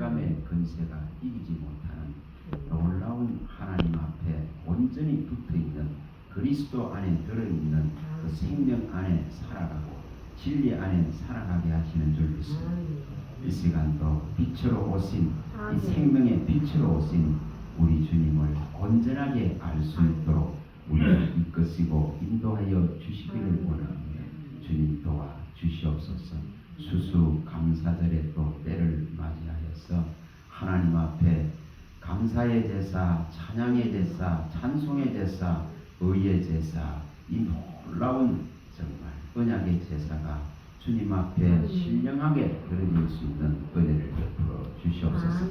흑암의 권세가 이기지 못하는 놀라운 하나님 앞에 온전히 붙어있는 그리스도 안에 들어있는 그 생명 안에 살아가고 진리 안에 살아가게 하시는 줄 믿습니다. 이 시간도 빛으로 오신 이 생명의 빛으로 오신 우리 주님을 온전하게 알 수 있도록 우리를 이끄시고 인도하여 주시기를 원합니다. 주님 도와 주시옵소서. 수수 감사절에 또 때를 맞이하여서 하나님 앞에 감사의 제사, 찬양의 제사, 찬송의 제사, 의의 제사, 이 놀라운 정말 언약의 제사가 주님 앞에 신령하게 드려질 수 있는 은혜를 베풀어 주시옵소서.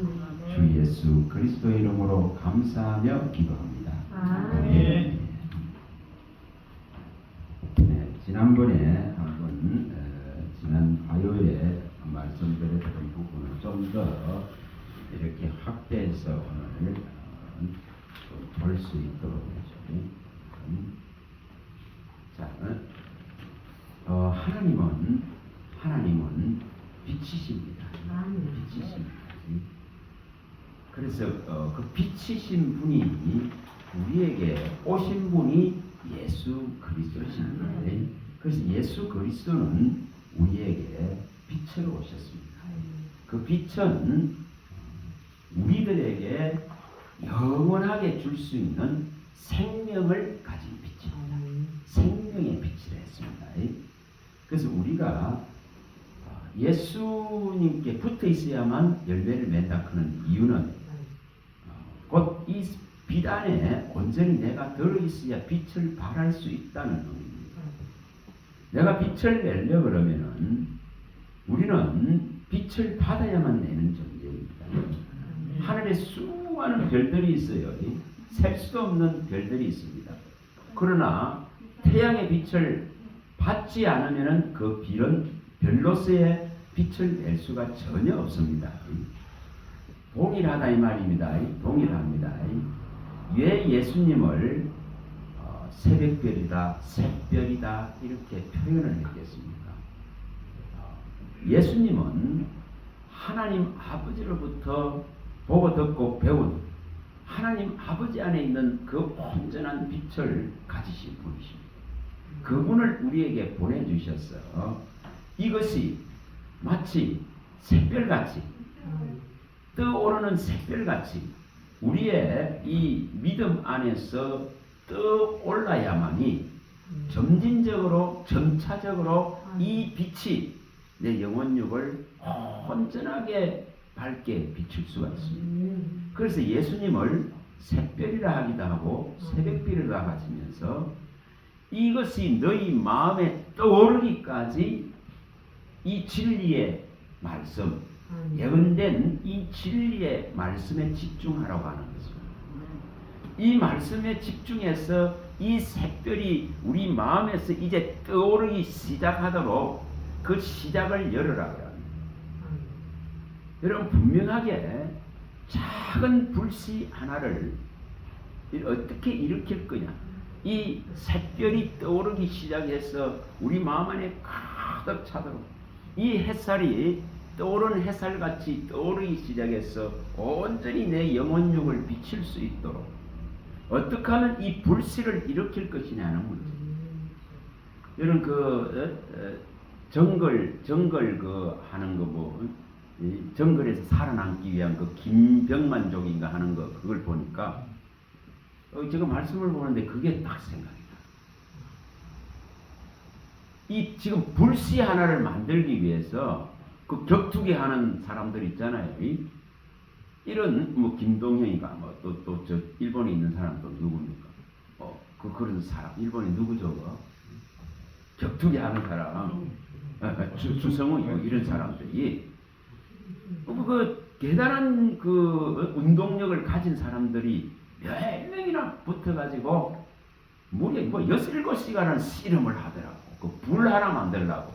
주 예수 그리스도의 이름으로 감사하며 기도합니다. 아멘. 네, 지난번에 한번 지난 화요일에 말씀드렸던 부분을 좀 더 이렇게 확대해서 오늘 볼 수 있도록 해줘. 자, 하나님은 빛이십니다. 빛이십니다. 그래서 그 빛이신 분이 우리에게 오신 분이 예수 그리스도십니다. 그래서 예수 그리스도는 우리에게 빛으로 오셨습니다. 그 빛은 우리들에게 영원하게 줄 수 있는 생명을 가진 빛입니다. 생명의 빛이라 했습니다. 그래서 우리가 예수님께 붙어 있어야만 열매를 맺는다 하는 이유는 곧 이 빛 안에 온전히 내가 들어있어야 빛을 발할 수 있다는 의미입니다. 내가 빛을 내려 그러면은 우리는 빛을 받아야만 내는 존재입니다. 하늘에 수많은 별들이 있어요. 셀 수도 없는 별들이 있습니다. 그러나 태양의 빛을 받지 않으면 그 별은 별로서의 빛을 낼 수가 전혀 없습니다. 동일하다 이 말입니다. 동일합니다. 왜 예수님을 새벽별이다, 샛별이다 이렇게 표현을 했겠습니까? 예수님은 하나님 아버지로부터 보고 듣고 배운 하나님 아버지 안에 있는 그 온전한 빛을 가지신 분이십니다. 그분을 우리에게 보내주셔서 이것이 마치 샛별같이 떠오르는 샛별같이 우리의 이 믿음 안에서 떠올라야만이 점진적으로 점차적으로 이 빛이 내 영혼육을 온전하게 밝게 비출 수가 있습니다. 그래서 예수님을 샛별이라 하기도 하고 새벽별이라 하시면서 이것이 너희 마음에 떠오르기까지 이 진리의 말씀, 예언된 이 진리의 말씀에 집중하라고 하는 것입니다. 이 말씀에 집중해서 이 샛별이 우리 마음에서 이제 떠오르기 시작하도록 그 시작을 열으라고 합니다. 여러분 분명하게 작은 불씨 하나를 어떻게 일으킬 거냐. 이 샛별이 떠오르기 시작해서 우리 마음 안에 가득 차도록 이 햇살이 떠오르는 햇살같이 떠오르기 시작해서 온전히 내 영혼육을 비칠 수 있도록 어떻게 하면 이 불씨를 일으킬 것이냐는 문제. 여러분 정글 그 하는 거 뭐 정글에서 살아남기 위한 그 김병만족인가 하는 거 그걸 보니까 제가 말씀을 보는데 그게 딱 생각이 나요. 이 지금 불씨 하나를 만들기 위해서 그 격투기 하는 사람들 있잖아요. 이런 뭐 김동현이가 뭐 또 저 일본에 있는 사람 또 누굽니까? 그런 사람 일본에 누구죠? 격투기 하는 사람 주성우 이런 사람들이 그 대단한 그 운동력을 가진 사람들이 몇 명이나 붙어가지고 무려 뭐 6-7시간을 씨름을 하더라고. 그 불 하나 만들려고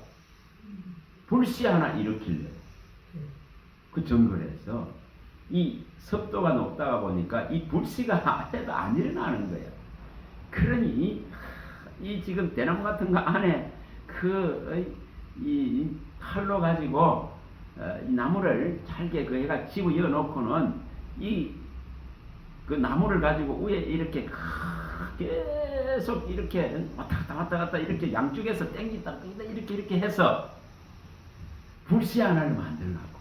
불씨 하나 일으키려 그 정글에서 이 습도가 높다가 보니까 이 불씨가 해도 안 일어나는 거예요. 그러니 이 지금 대나무 같은 거 안에 이 칼로 가지고 이 나무를 잘게 그 해가 집어여 놓고는 이 그 나무를 가지고 위에 이렇게 계속 이렇게 왔다 갔다 이렇게 양쪽에서 땡긴다 이렇게 해서 불씨 하나를 만들라고.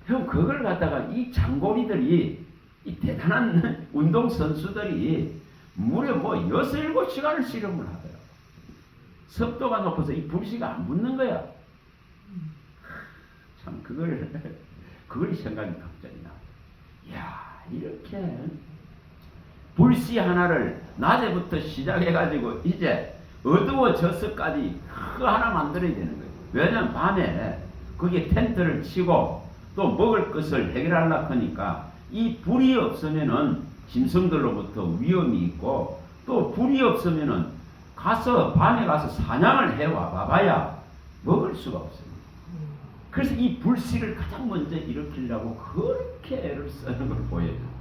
형 그걸 갖다가 이 장고리들이 이 대단한 운동 선수들이 무려 뭐 6, 7시간을 실험을 하더라고. 습도가 높아서 이 불씨가 안 붙는 거야. 참 그걸 생각이 갑자기 나. 야 이렇게 불씨 하나를 낮에부터 시작해가지고 이제 어두워져서까지 그거 하나 만들어야 되는 거예요. 왜냐면 밤에 거기에 텐트를 치고 또 먹을 것을 해결하려고 하니까 이 불이 없으면은 짐승들로부터 위험이 있고 또 불이 없으면은 밤에 가서 사냥을 해와 봐봐야 먹을 수가 없어요. 그래서 이 불씨를 가장 먼저 일으키려고 그렇게 애를 쓰는 걸 보여요.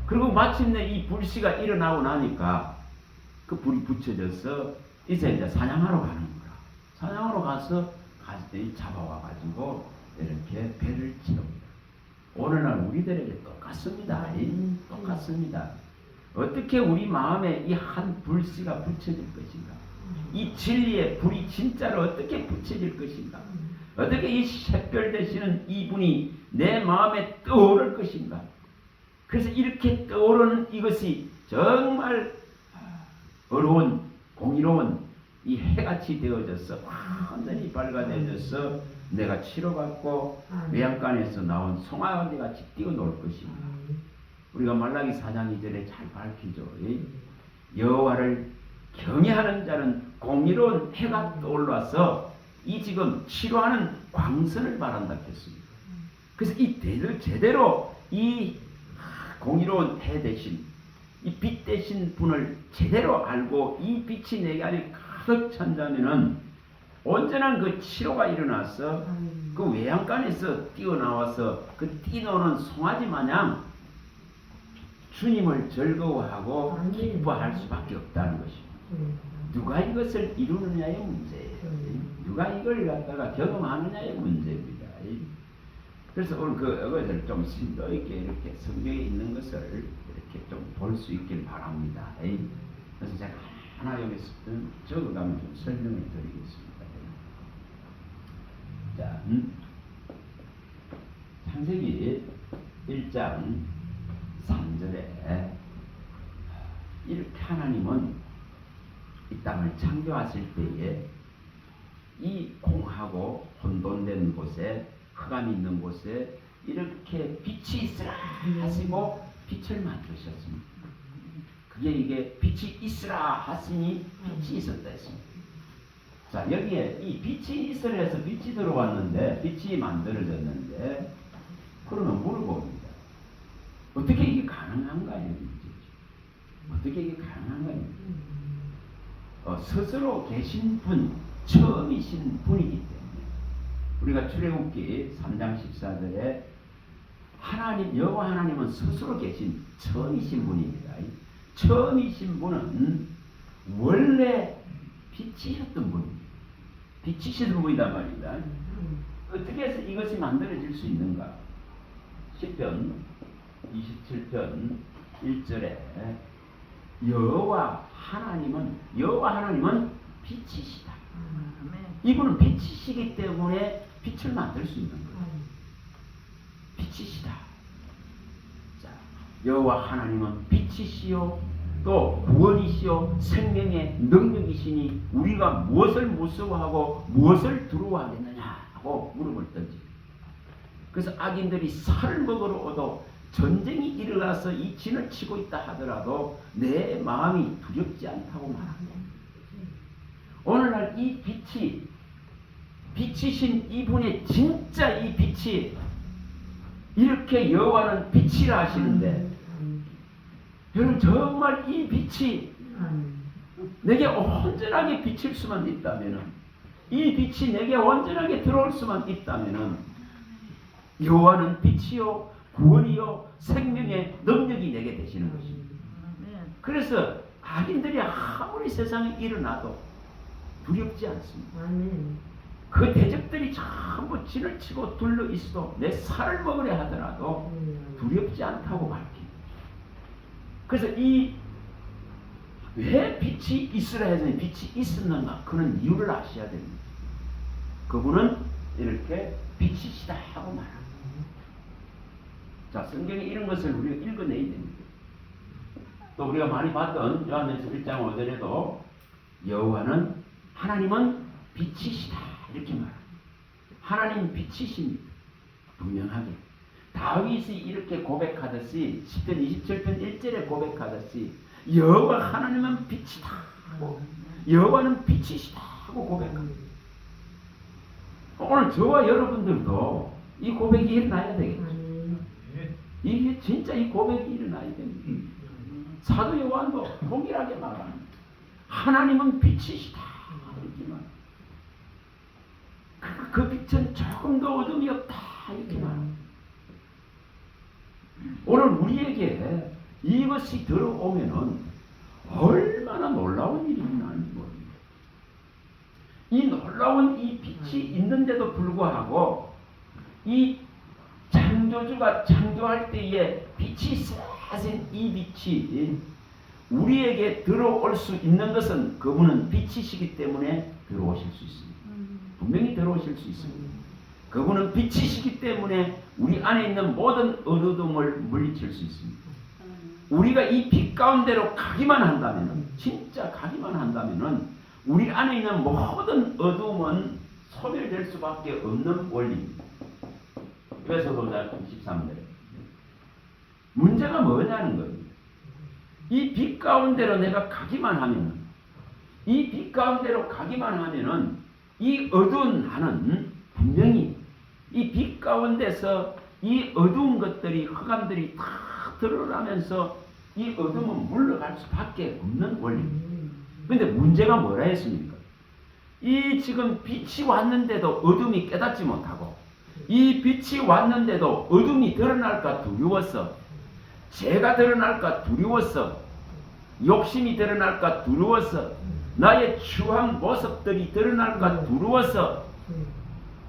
그리고 마침내 이 불씨가 일어나고 나니까 그 불이 붙여져서 이제 사냥하러 가는 거야. 사냥하러 가서 가지들이 잡아와가지고 이렇게 배를 채웁니다. 오늘날 우리들에게 똑같습니다. 똑같습니다. 어떻게 우리 마음에 이 한 불씨가 붙여질 것인가? 이 진리의 불이 진짜로 어떻게 붙여질 것인가? 어떻게 이 샛별 되시는 이분이 내 마음에 떠오를 것인가? 그래서 이렇게 떠오르는 이것이 정말 어려운 공의로운 이 해같이 되어져서 완전히 밝아내져서 내가 치료받고 외양간에서 나온 송아지 같이 뛰어놀 것입니다. 우리가 말라기 4장 2절에 잘 밝히죠. 여호와를 경외하는 자는 공의로운 해가 떠올라서 이 지금 치료하는 광선을 바란다 했습니다. 그래서 이 제대로 이 공의로운 해 대신 이 빛 대신 분을 제대로 알고 이 빛이 내게 안에 가득 찬다면은 언제나 그 치료가 일어나서 그 외양간에서 뛰어나와서 그 뛰노는 송아지 마냥 주님을 즐거워하고 기뻐할 수밖에 없다는 것입니다. 누가 이것을 이루느냐의 문제예요. 누가 이걸 갖다가 경험하느냐의 문제입니다. 그래서 오늘 그것을 좀 심도 있게 이렇게 성경에 있는 것을 이렇게 좀 볼 수 있길 바랍니다. 그래서 제가 하나 여기서 적어가면 좀 설명을 드리겠습니다. 자, 창세기 1장 3절에 이렇게 하나님은 이 땅을 창조하실 때에 이 공하고 혼돈된 곳에 흑암이 있는 곳에 이렇게 빛이 있으라 하시고 빛을 만드셨습니다. 그게 이게 빛이 있으라 하시니 빛이 있었다 했습니다. 자 여기에 이 빛이 있으라 해서 빛이 들어왔는데 빛이 만들어졌는데 그러면 물어봅니다. 어떻게 이게 가능한가요? 어떻게 이게 가능한가요? 스스로 계신 분, 처음이신 분이기 때문에 우리가 출애굽기 3장 14절에 여호와 하나님은 스스로 계신 처음이신 분입니다. 처음이신 분은 원래 빛이셨던 분입니다. 빛이시던 분이단 말입니다. 어떻게 해서 이것이 만들어질 수 있는가? 시편 27편 1절에 여호와 하나님은 빛이시다. 이분은 빛이시기 때문에 빛을 만들 수 있는 거예요. 빛이시다. 자, 여호와 하나님은 빛이시요 또 구원이시요 생명의 능력이시니 우리가 무엇을 무서워하고 무엇을 두려워하겠느냐 하고 물음을 던집니다. 그래서 악인들이 살을 먹으러 오도 전쟁이 일어나서 이 진을 치고 있다 하더라도 내 마음이 두렵지 않다고 말합니다. 오늘날 이 빛이신 이분의 진짜 이 빛이 이렇게 여호와는 빛이라 하시는데 여러분 정말 이 빛이 내게 온전하게 비칠 수만 있다면은 이 빛이 내게 온전하게 들어올 수만 있다면은 여호와는 빛이요 구원이요 생명의 능력이 내게 되시는 것입니다. 그래서 악인들이 아무리 세상에 일어나도 두렵지 않습니다. 그 대적들이 전부 진을 치고 둘러 있어도 내 살을 먹으려 하더라도 두렵지 않다고 밝힙니다. 그래서 왜 빛이 있으라 해서 빛이 있었는가? 그런 이유를 아셔야 됩니다. 그분은 이렇게 빛이시다 하고 말합니다. 자, 성경에 이런 것을 우리가 읽어내야 됩니다. 또 우리가 많이 봤던 요한일서 1장 5절에도 여호와는 하나님은 빛이시다 이렇게 말합니다. 하나님 빛이십니다. 분명하게 다윗이 이렇게 고백하듯이 10편 27편 1절에 고백하듯이 여호와 하나님은 빛이다 하고 여호와는 빛이시다 하고 고백합니다. 오늘 저와 여러분들도 이 고백이 일어나야 되겠죠. 이게 진짜 이 고백이 일어나야 됩니다. 사도 요한도 동일하게 말합니다. 하나님은 빛이시다 이렇게 말합니다. 그 빛은 조금도 어둠이 없다 이렇게 말합니다. 오늘 우리에게 이것이 들어오면은 얼마나 놀라운 일이 일어나는지 모릅니다. 이 놀라운 이 빛이 있는데도 불구하고 이 창조주가 창조할 때에 빛이 쏟아진 이 빛이 우리에게 들어올 수 있는 것은 그분은 빛이시기 때문에 들어오실 수 있습니다. 분명히 들어오실 수 있습니다. 그분은 빛이시기 때문에 우리 안에 있는 모든 어두움을 물리칠 수 있습니다. 우리가 이 빛 가운데로 가기만 한다면, 진짜 가기만 한다면 우리 안에 있는 모든 어두움은 소멸될 수밖에 없는 원리입니다. 그래서 보자 13절. 문제가 뭐냐는 겁니다. 이 빛 가운데로 내가 가기만 하면, 이 빛 가운데로 가기만 하면은 이 어두운 나는 분명히 이 빛 가운데서 이 어두운 것들이 흑암들이 다 드러나면서 이 어둠은 물러갈 수밖에 없는 원리입니다. 그런데 문제가 뭐라 했습니까? 이 지금 빛이 왔는데도 어둠이 깨닫지 못하고 이 빛이 왔는데도 어둠이 드러날까 두려워서 죄가 드러날까 두려워서 욕심이 드러날까 두려워서 나의 추한 모습들이 드러날까 두려워서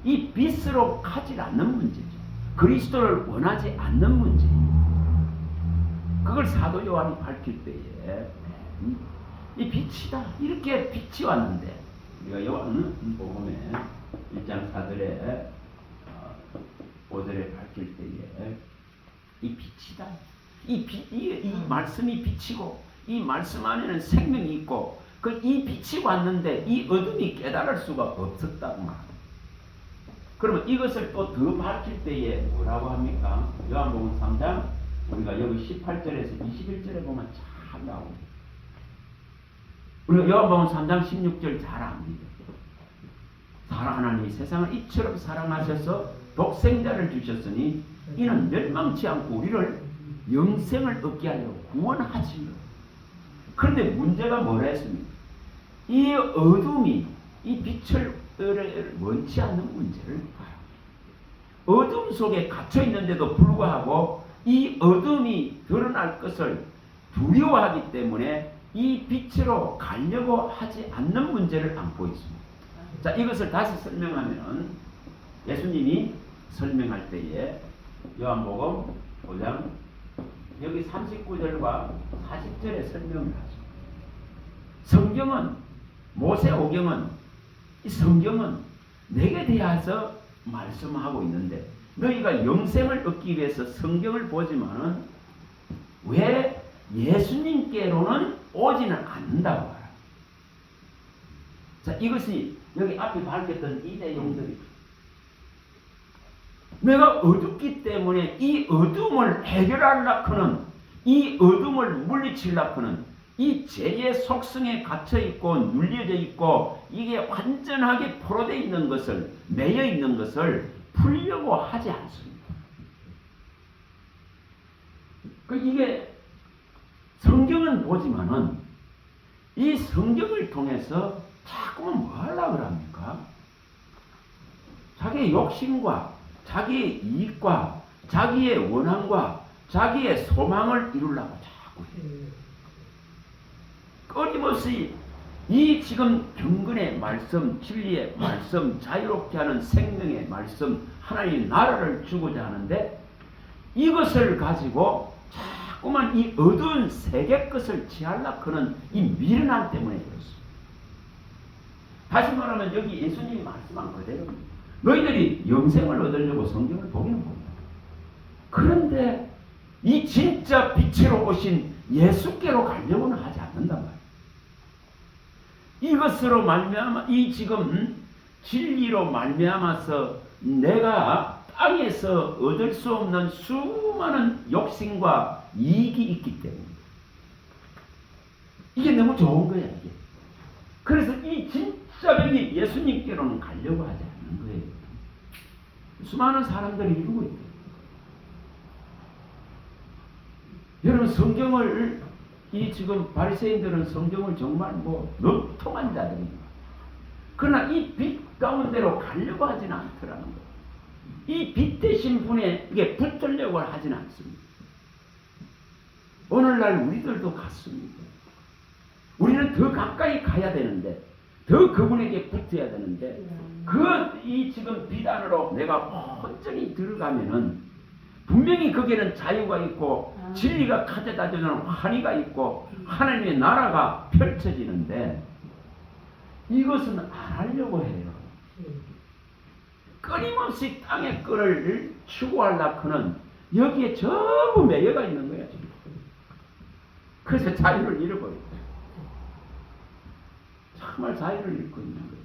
이 빛으로 가지 않는 문제죠. 그리스도를 원하지 않는 문제입니다. 그걸 사도 요한이 밝힐 때에 이 빛이다. 이렇게 빛이 왔는데 우리가 요한복음에 1장 4절에 5절에 밝힐 때에 이 빛이다. 이 말씀이 빛이고 이 말씀 안에는 생명이 있고 이 빛이 왔는데 이 어둠이 깨달을 수가 없었다고 말합니다. 그러면 이것을 또 더 밝힐 때에 뭐라고 합니까? 요한복음 3장 우리가 여기 18절에서 21절에 보면 잘 나옵니다. 우리가 요한복음 3장 16절 잘 압니다. 하나님이 세상을 이처럼 사랑하셔서 독생자를 주셨으니 이는 멸망치 않고 우리를 영생을 얻게 하려 구원하시려. 그런데 문제가 뭐라 했습니까? 이 어둠이 이 빛을 원치 않는 문제를 봐요. 어둠 속에 갇혀 있는데도 불구하고 이 어둠이 드러날 것을 두려워하기 때문에 이 빛으로 가려고 하지 않는 문제를 안고 있습니다. 자, 이것을 다시 설명하면 예수님이 설명할 때에 요한복음 5장 여기 39절과 40절에 설명을 하죠. 성경은 모세오경은 이 성경은 내게 대해서 말씀하고 있는데 너희가 영생을 얻기 위해서 성경을 보지만은 왜 예수님께로는 오지는 않는다고 말합니다. 자, 이것이 여기 앞에 밝혔던 이 내용들이 내가 어둡기 때문에 이 어둠을 해결하려고는 이 어둠을 물리치려고는 이 죄의 속성에 갇혀있고 눌려져 있고 이게 완전하게 포로되어 있는 것을 매여 있는 것을 풀려고 하지 않습니다. 이게 성경은 보지만은 이 성경을 통해서 자꾸만 뭐 하려고 합니까? 자기의 욕심과 자기의 이익과 자기의 원함과 자기의 소망을 이루려고 자꾸 해요. 끊임없이 이 지금 경건의 말씀, 진리의 말씀, 자유롭게 하는 생명의 말씀, 하나님의 나라를 주고자 하는데 이것을 가지고 자꾸만 이 어두운 세계 것을 취하려고 하는 이 미련함 때문에 그렇습니다. 다시 말하면 여기 예수님이 말씀한 그대로입니다. 너희들이 영생을 얻으려고 성경을 보기는 본다. 그런데 이 진짜 빛으로 오신 예수께로 가려고는 하지 않는단 말이에요. 이것으로 말미암아 이 지금 진리로 말미암아서 내가 땅에서 얻을 수 없는 수많은 욕심과 이익이 있기 때문에 이게 너무 좋은 거야 이게. 그래서 이 진짜 여기 예수님께로는 가려고 하지 않는 거예요. 수많은 사람들이 이루고 있대요. 여러분 성경을 이 지금 바리새인들은 성경을 정말 뭐 럭통한 자들입니다. 그러나 이 빛 가운데로 가려고 하지는 않더라는 거예요. 이 빛 되신 분에게 붙들려고 하지는 않습니다. 오늘날 우리들도 같습니다. 우리는 더 가까이 가야 되는데, 더 그분에게 붙어야 되는데, 이 지금 빛 안으로 내가 온전히 들어가면은 분명히 거기에는 자유가 있고 진리가 가져다주는 환희가 있고 하나님의 나라가 펼쳐지는데 이것은 안 하려고 해요. 끊임없이 땅의 끈을 추구하려고는 여기에 전부 매여가 있는 거예요. 그래서 자유를 잃어버려요. 정말 자유를 잃고 있는 거예요.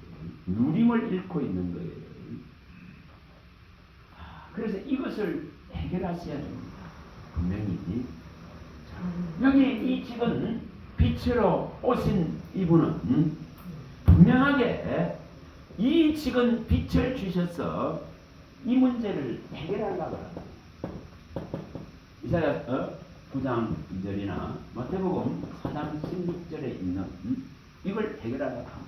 누림을 잃고 있는 거예요. 그래서 이것을 해결하셔야 됩니다. 분명히 여기 이 지금 빛으로 오신 이분은 분명하게 이 지금 빛을 주셔서 이 문제를 해결하려고 합니다. 이사야 9장 2절이나 마태복음 4장 16절에 있는 이걸 해결하려고 합니다.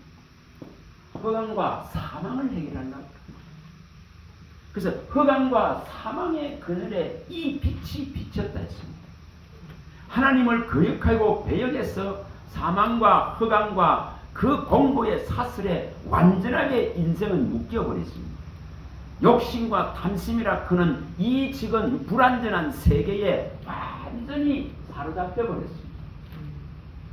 흑암과 사망을 해결하려고. 그래서 흑암과 사망의 그늘에 이 빛이 비쳤다 했습니다. 하나님을 거역하고 배역해서 사망과 흑암과 그 공고의 사슬에 완전하게 인생은 묶여버렸습니다. 욕심과 탐심이라 그는 이 지금 불완전한 세계에 완전히 사로잡혀 버렸습니다.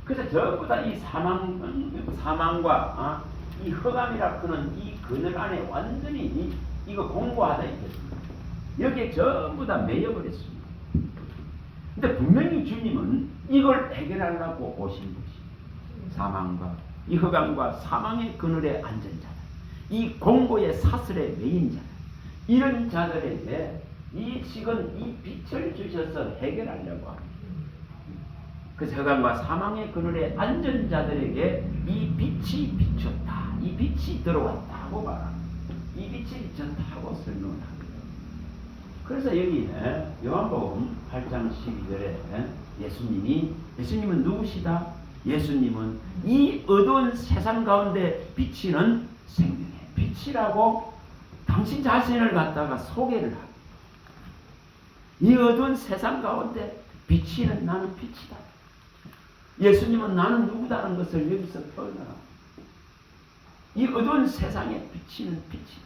그래서 전부 다 이 사망과 이 흑암이라 그는 이 그늘 안에 완전히 이거 공고하다 있겠습니다. 여기에 전부 다 매여버렸습니다. 근데 분명히 주님은 이걸 해결하려고 오신 것이 사망과 이 흑암과 사망의 그늘에 앉은 자들, 이 공고의 사슬에 매인 자들, 이런 자들에게 이 지금 이 빛을 주셔서 해결하려고 합니다. 그래서 흑암과 사망의 그늘에 앉은 자들에게 이 빛이 비쳤다, 이 빛이 들어왔다고 말합니다. 이 빛이 비쳤다고 설명을 합니다. 그래서 여기 요한복음 8장 12절에 예수님은 누구시다? 예수님은 이 어두운 세상 가운데 비치는 생명의 빛이라고 당신 자신을 갖다가 소개를 합니다. 이 어두운 세상 가운데 비치는 나는 빛이다. 예수님은 나는 누구다는 것을 여기서 표현합니다. 이 어두운 세상에 비치는 빛이다.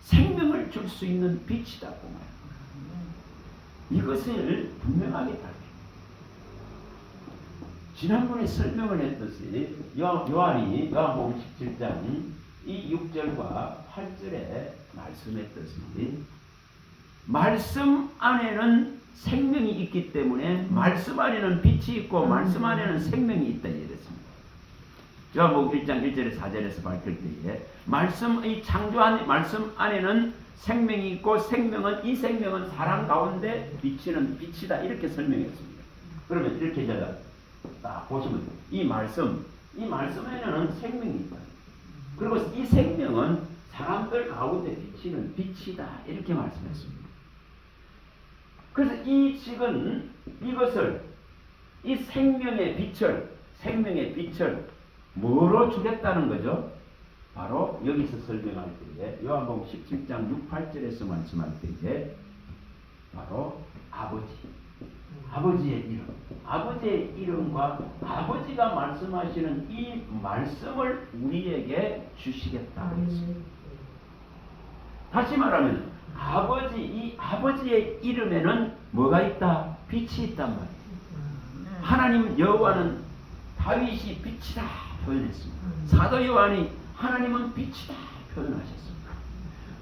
생명을 줄 수 있는 빛이다고 말합니다. 이것을 분명하게 밝힙니다. 지난번에 설명을 했듯이 요한이 요한복음 17장 이 6절과 8절에 말씀했듯이 말씀 안에는 생명이 있기 때문에 말씀 안에는 빛이 있고 말씀 안에는 생명이 있다 이랬습니다. 요한복음 1장 1절에 4절에서 밝힐 때에 이 창조한 말씀 안에는 생명이 있고 이 생명은 사람 가운데 비치는 빛이다 이렇게 설명했습니다. 그러면 이렇게 제가 딱 보시면 이 말씀에는 생명이 있다. 그리고 이 생명은 사람들 가운데 비치는 빛이다 이렇게 말씀했습니다. 그래서 이것을 이 생명의 빛을 뭐로 주겠다는 거죠? 바로 여기서 설명할 때에 요한복음 17장 6, 8절에서 말씀할 때에 바로 아버지 아버지의 이름. 아버지의 이름과 아버지가 말씀하시는 이 말씀을 우리에게 주시겠다. 다시 말하면 이 아버지의 이름에는 뭐가 있다? 빛이 있단 말이에요. 하나님 여호와는 다윗이 빛이다 표현했습니다. 사도 요한이 하나님은 빛이다 표현하셨습니다.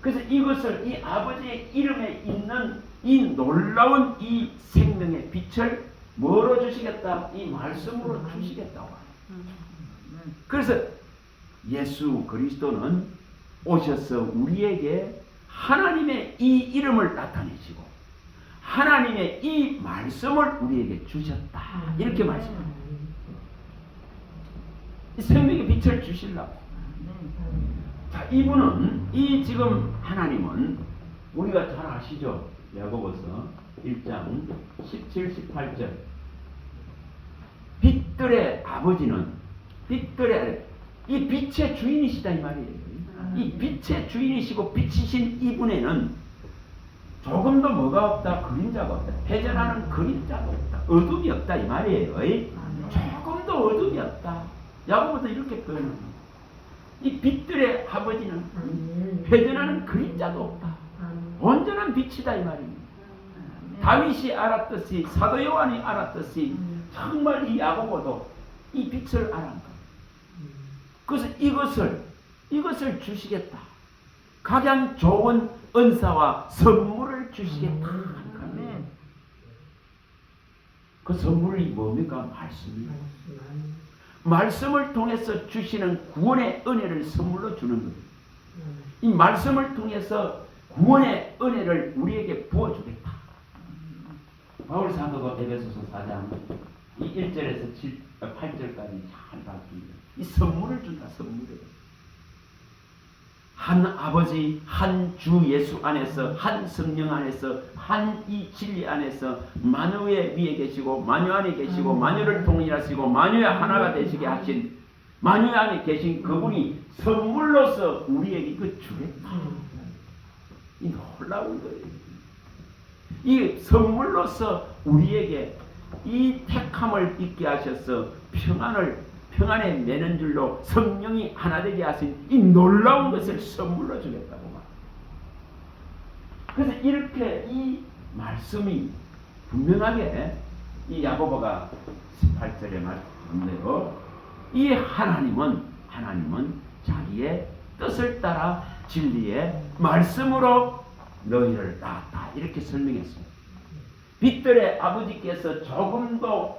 그래서 이것을 이 아버지의 이름에 있는 이 놀라운 이 생명의 빛을 뭐로 주시겠다? 이 말씀으로 주시겠다고 해요. 그래서 예수 그리스도는 오셔서 우리에게 하나님의 이 이름을 나타내시고 하나님의 이 말씀을 우리에게 주셨다. 이렇게 말씀합니다. 이 생명의 빛을 주시려고. 자, 이분은 지금 하나님은 우리가 잘 아시죠? 야고보서 1장 17, 18절. 빛들의 아버지는 이 빛의 주인이시다 이 말이에요. 이 빛의 주인이시고 빛이신 이분에는 조금도 뭐가 없다? 그림자가 없다. 회전하는 그림자가 없다. 어둠이 없다 이 말이에요. 조금도 어둠이 없다. 야고보도 이렇게 표현합니다. 이 빛들의 아버지는 회전하는 그림자도 없다. 온전한 빛이다 이 말입니다. 다윗이 알았듯이 사도 요한이 알았듯이 정말 이 야고보도 이 빛을 알았다. 그래서 이것을 주시겠다. 가장 좋은 은사와 선물을 주시겠다. 그 선물이 뭡니까? 말씀입니다. 말씀을 통해서 주시는 구원의 은혜를 선물로 주는 거예요. 이 말씀을 통해서 구원의 은혜를 우리에게 부어주겠다. 바울 사도가 에베소서 4장 이 1절에서 8절까지 잘 봤습니다. 이 선물을 준다. 선물을. 한 아버지, 한 주 예수 안에서, 한 성령 안에서, 한 이 진리 안에서 만유의 위에 계시고 만유 안에 계시고 만유를 통일하시고 만유의 하나가 되시게 하신 만유 안에 계신 그분이 선물로서 우리에게 이거 주겠다. 이 놀라운 거예요. 이 선물로서 우리에게 이 택함을 있게 하셔서 평안에 매는 줄로 성령이 하나 되게 하신 이 놀라운 것을 선물로 주겠다고 말합니다. 그래서 이렇게 이 말씀이 분명하게 이 야고보가 18절에 말씀한대요. 이 하나님은 자기의 뜻을 따라 진리의 말씀으로 너희를 낳았다. 이렇게 설명했습니다. 빛들의 아버지께서 조금도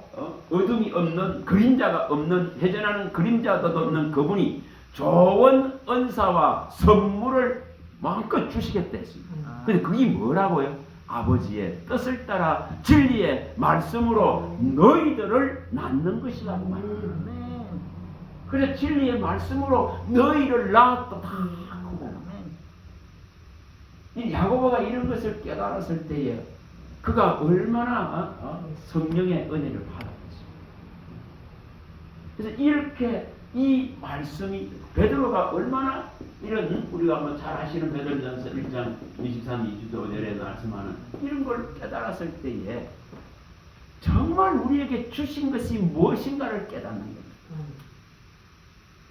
어둠이 없는 그림자가 없는 회전하는 그림자도 없는 그분이 좋은 은사와 선물을 마음껏 주시겠다 했습니다. 근데 그게 뭐라고요? 아버지의 뜻을 따라 진리의 말씀으로 너희들을 낳는 것이라고 말합니다. 그래서 진리의 말씀으로 너희를 낳았다. 이 야고보가 이런 것을 깨달았을 때에 그가 얼마나 성령의 은혜를 받았겠습니까? 그래서 이렇게 이 말씀이 베드로가 얼마나 이런 우리가 뭐 잘 아시는 베드로전서 1장 23, 25절에 말씀하는 이런 걸 깨달았을 때에 정말 우리에게 주신 것이 무엇인가를 깨닫는 겁니다.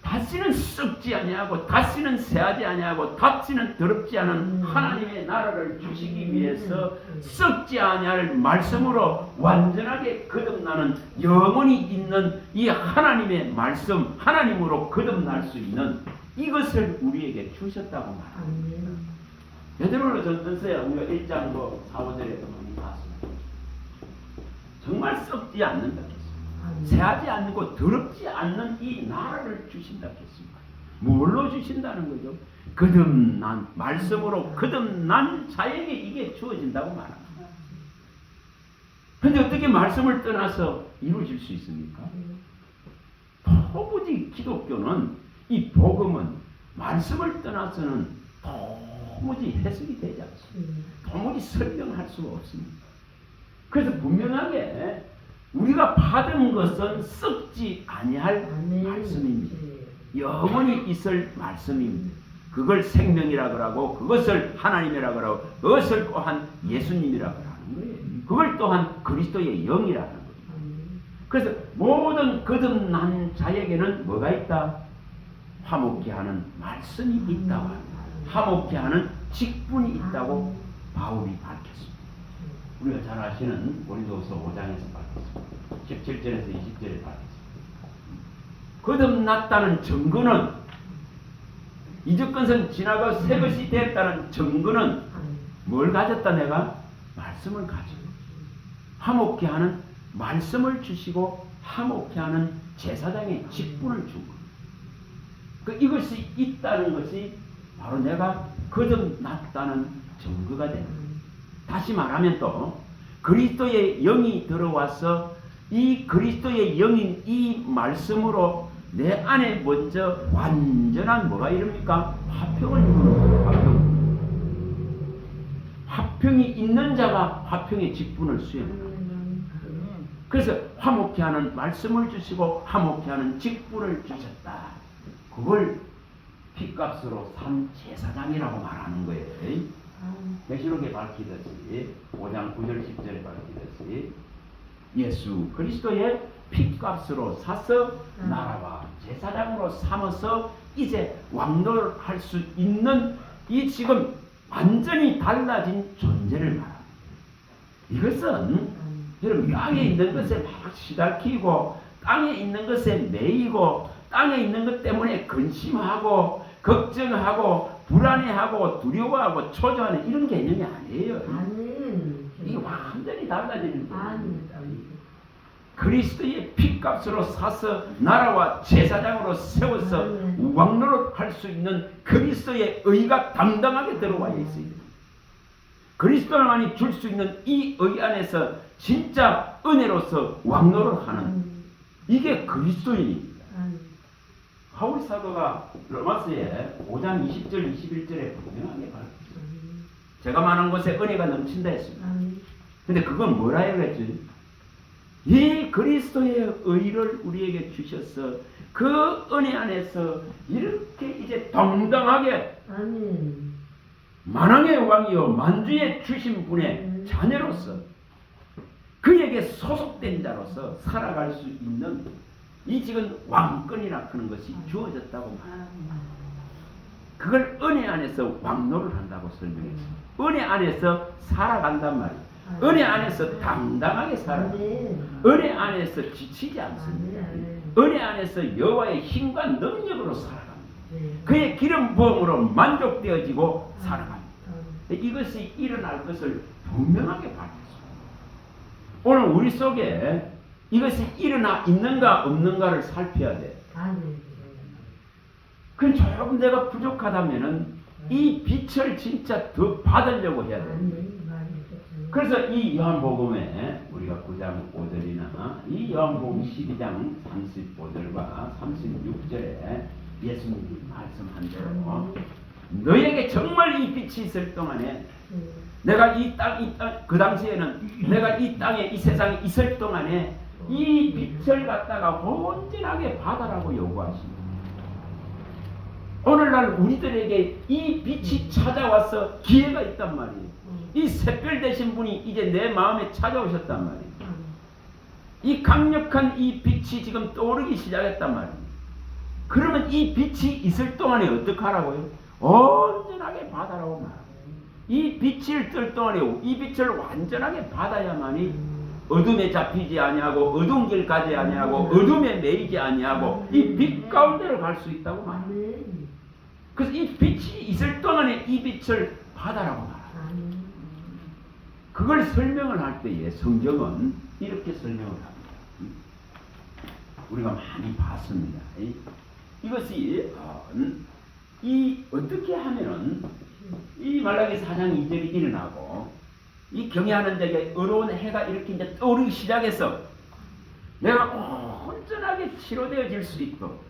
다시는 썩지 아니하고 다시는 새하지 아니하고 다시는 더럽지 않은 하나님의 나라를 주시기 위해서 썩지 아니할 말씀으로 완전하게 거듭나는 영원히 있는 이 하나님의 말씀, 하나님으로 거듭날 수 있는 이것을 우리에게 주셨다고 말합니다. 베드로전서에 우리가 1장 4, 5절에 많이 봤습니다. 정말 썩지 않는다. 새하지 않고 더럽지 않는 이 나라를 주신다고 했습니다. 뭘로 주신다는 거죠? 거듭난 말씀으로 거듭난 자에게 이게 주어진다고 말합니다. 그런데 어떻게 말씀을 떠나서 이루어질 수 있습니까? 도무지 기독교는 이 복음은 말씀을 떠나서는 도무지 해석이 되지 않습니다. 도무지 설명할 수가 없습니다. 그래서 분명하게 우리가 받은 것은 썩지 아니할 말씀입니다. 영원히 있을 말씀입니다. 그걸 생명이라고 하고 그것을 하나님이라고 하고 그것을 또한 예수님이라고 하는 말하는 거예요. 그걸 또한 그리스도의 영이라는 거예요. 그래서 모든 거듭난 자에게는 뭐가 있다? 화목케 하는 말씀이 있다고 합니다. 화목케 하는 직분이 있다고 바울이 밝혔습니다. 우리가 잘 아시는 고린도후서 5장에서 밝혔습니다. 17절에서 20절에 밝혔습니다. 거듭났다는 증거는, 이적건선 지나가 새 것이 됐다는 증거는 뭘 가졌다? 내가 말씀을 가지고 화목케 하는 말씀을 주시고 화목케 하는 제사장의 직분을 준 거예요. 이것이 있다는 것이 바로 내가 거듭났다는 증거가 됩니다. 다시 말하면 또 그리스도의 영이 들어와서 이 그리스도의 영인 이 말씀으로 내 안에 먼저 완전한 뭐가 이릅니까? 화평을 이루는 화평. 화평이 있는 자가 화평의 직분을 수행합니다. 그래서 화목케 하는 말씀을 주시고 화목케 하는 직분을 주셨다. 그걸 핏값으로 산 제사장이라고 말하는 거예요. 계시록에 밝히듯이 5장 9절 10절에 밝히듯이 예수 그리스도의 핏값으로 사서 나라와 제사장으로 삼아서 이제 왕노할 수 있는 이 지금 완전히 달라진 존재를 말합니다. 이것은 여러분 땅에 있는 것에 막 시달키고 땅에 있는 것에 매이고 땅에 있는 것 때문에 근심하고 걱정하고 불안해하고 두려워하고 초조하는 이런 개념이 아니에요. 이게 완전히 달라지는 거예요. 그리스도의 핏값으로 사서 나라와 제사장으로 세워서 왕노릇 할 수 있는 그리스도의 의가 당당하게 들어와 있습니다. 그리스도만이 줄 수 있는 이 의 안에서 진짜 은혜로서 왕노릇 하는 이게 그리스도인입니다. 바울 사도가 로마서에 5장 20절 21절에 분명하게 밝혔어요. 제가 말한 것에 은혜가 넘친다 했습니다. 근데 그건 뭐라 해야겠지? 이 그리스도의 의를 우리에게 주셔서 그 은혜 안에서 이렇게 이제 당당하게 만왕의 왕이요 만주의 주신 분의 자녀로서 그에게 소속된 자로서 살아갈 수 있는 이 지금 왕권이라 하는 것이 주어졌다고 말합니다. 그걸 은혜 안에서 왕노를 한다고 설명했습니다. 은혜 안에서 살아간단 말이에요. 은혜 안에서 당당하게 살아갑니다. 은혜 안에서 지치지 않습니다. 은혜 안에서 여호와의 힘과 능력으로 살아갑니다. 그의 기름 부음으로 만족되어지고 살아갑니다. 이것이 일어날 것을 분명하게 밝혔습니다. 오늘 우리 속에 이것이 일어나 있는가 없는가를 살펴야 돼. 그럼 조금 내가 부족하다면은 이 빛을 진짜 더 받으려고 해야 돼. 그래서 이 요한복음에 우리가 9장 5절이나 이 요한복음 12장 35절과 36절에 예수님이 말씀한 대로 너에게 정말 이 빛이 있을 동안에 내가 이 땅, 그 당시에는 내가 이 땅에 이 세상에 있을 동안에 이 빛을 갖다가 온전하게 받아라고 요구하십니다. 오늘날 우리들에게 이 빛이 찾아와서 기회가 있단 말이에요. 이 샛별 되신 분이 이제 내 마음에 찾아오셨단 말이에요. 이 강력한 이 빛이 지금 떠오르기 시작했단 말이에요. 그러면 이 빛이 있을 동안에 어떻게 하라고요? 온전하게 받아라고 말합니다. 이 빛을 뜰 동안에 이 빛을 완전하게 받아야만이 어둠에 잡히지 아니하고 어두운 길 가지 아니하고 어둠에 매이지 아니하고 이 빛 가운데로 갈 수 있다고 말합니다. 그래서 이 빛이 있을 동안에 이 빛을 받아라고 말합니다. 그걸 설명을 할 때에 성경은 이렇게 설명을 합니다. 우리가 많이 봤습니다. 이것이 이 어떻게 하면은 이 말라기 4장 2절이 일어나고 이 경외하는 자에게 어려운 해가 이렇게 이제 떠오르기 시작해서 내가 온전하게 치료되어질 수 있도록,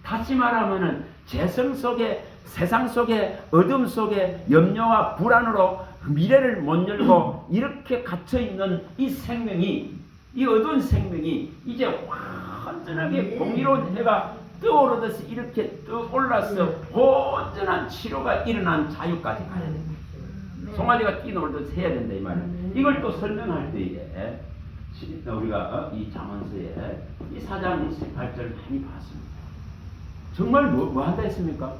다시 말하면은 재성 속에 세상 속에 어둠 속에 염려와 불안으로 미래를 못 열고 이렇게 갇혀 있는 이 생명이, 이 어두운 생명이 이제 완전하게 공의로운 해가 떠오르듯이 이렇게 떠올라서 온전한 치료가 일어난 자유까지 가야 됩니다. 송아지가 뛰놀듯 해야 된다 이 말이에요. 이걸 또 설명할 때에 우리가 이 잠언서에 이 4장 28절 많이 봤습니다. 정말 뭐 한다 했습니까?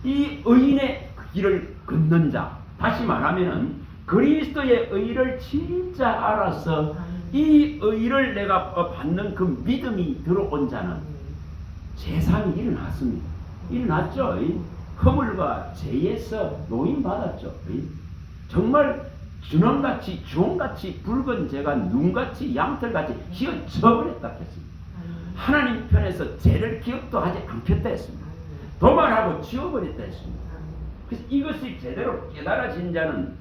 이 의인의 길을 걷는 자, 다시 말하면은 그리스도의 의를 진짜 알아서 이 의를 내가 받는 그 믿음이 들어온 자는 세상이 일어났습니다. 일어났죠. 허물과 죄에서 노임받았죠. 정말 준원같이 주홍같이 붉은 죄가 눈같이 양털같이 휘어져버렸다 했습니다. 하나님 편에서 죄를 기억도 하지 않겠다 했습니다. 도말하고 지워버렸다 했습니다. 그래서 이것이 제대로 깨달아진 자는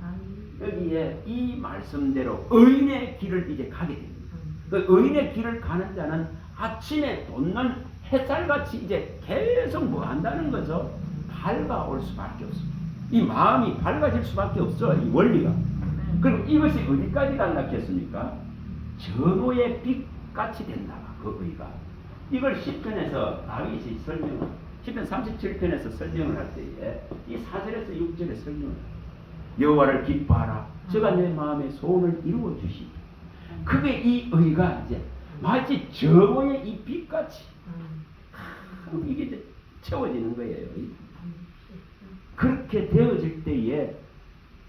여기에 이 말씀대로 의인의 길을 이제 가게 됩니다. 그 의인의 길을 가는 자는 아침에 돋는 햇살같이 이제 계속 뭐 한다는 거죠? 밝아올 수밖에 없습니다. 이 마음이 밝아질 수밖에 없어, 이 원리가. 그리고 이것이 어디까지 간다겠습니까? 전호의 빛같이 된다, 그 의가. 이걸 시편에서 다윗이 시편 37편에서 설명을 할 때에 이 4절에서 6절에 설명을 해요. 여호와를 기뻐하라. 저가 내 마음의 소원을 이루어 주시니. 그게 이 의가 이제 마치 전호의 이 빛같이 이게 이제 채워지는 거예요. 그렇게 되어질 때에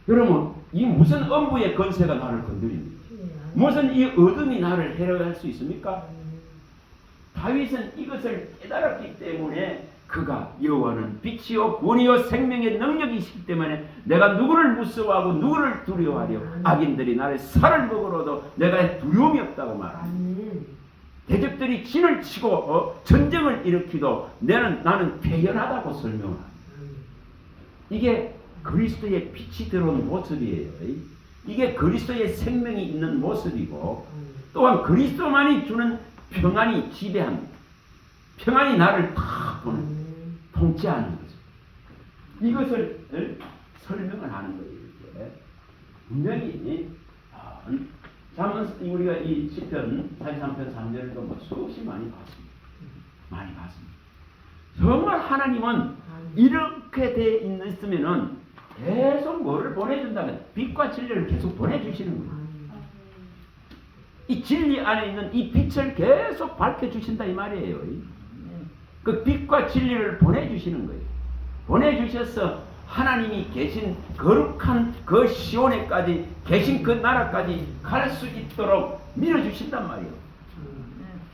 여러분, 이 무슨 엄부의 권세가 나를 건드립니까? 무슨 이 어둠이 나를 해로할 수 있습니까? 다윗은 이것을 깨달았기 때문에 그가 여호와는 빛이요 구원이요 생명의 능력이시기 때문에 내가 누구를 무서워하고 누구를 두려워하려 악인들이 나를 살을 먹으러도 내가 두려움이 없다고 말합니다. 대적들이 진을 치고 전쟁을 일으키도 나는 태연하다고 설명합니다. 이게 그리스도의 빛이 들어오는 모습이에요. 이게 그리스도의 생명이 있는 모습이고 또한 그리스도만이 주는 평안이 지배합니다. 평안이 나를 다 통치하는 거죠. 이것을 설명을 하는 거예요. 이렇게. 분명히 우리가 이 시편 43편 3절도 뭐 수없이 많이 봤습니다. 많이 봤습니다. 정말 하나님은 이렇게 돼 있으면은 계속 뭐를 보내준다면 빛과 진리를 계속 보내주시는 거예요. 이 진리 안에 있는 이 빛을 계속 밝혀주신다 이 말이에요. 그 빛과 진리를 보내주시는 거예요. 보내주셔서 하나님이 계신 거룩한 그 시온에까지 계신 그 나라까지 갈 수 있도록 밀어주신단 말이에요.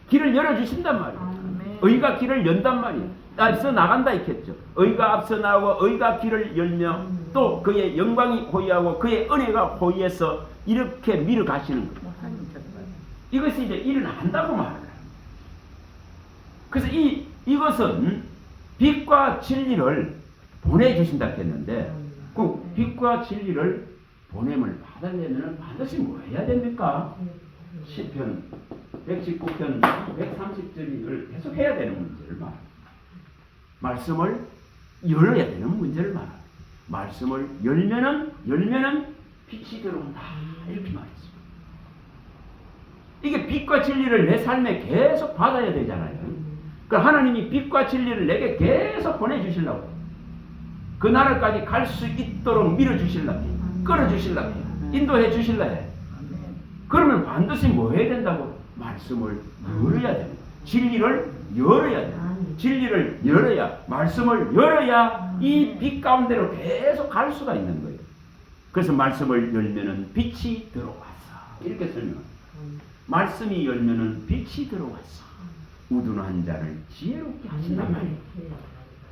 길을 열어주신단 말이에요. 의가 길을 연단 말이에요. 앞서 나간다 했겠죠. 의가 앞서 나오고 의가 길을 열며 또 그의 영광이 호위하고 그의 은혜가 호위해서 이렇게 밀어가시는 거예요. 이것이 이제 일어난다고 말해요. 그래서 이것은 빛과 진리를 보내주신다 했는데 그 빛과 진리를 보냄을 받으려면 반드시 뭐 해야 됩니까? 시편 119편 130절을 계속 해야 되는 문제를 말합니다. 말씀을 열어야 되는 문제를 말합니다. 말씀을 열면은 빛이 들어온다 이렇게 말했습니다. 이게 빛과 진리를 내 삶에 계속 받아야 되잖아요. 그러니까 하나님이 빛과 진리를 내게 계속 보내주시려고 그 나라까지 갈 수 있도록 밀어주시려고 끌어주시려고 인도해 주시려고 그러면 반드시 뭐 해야 된다고? 말씀을 열어야 됩니다. 진리를 열어야 됩니다. 진리를 열어야 말씀을 열어야 이 빛 가운데로 계속 갈 수가 있는 거예요. 그래서 말씀을 열면은 빛이 들어왔어 이렇게 설명합니다. 말씀이 열면은 빛이 들어왔어. 우둔한 자를 지혜롭게 하신단 말이에요.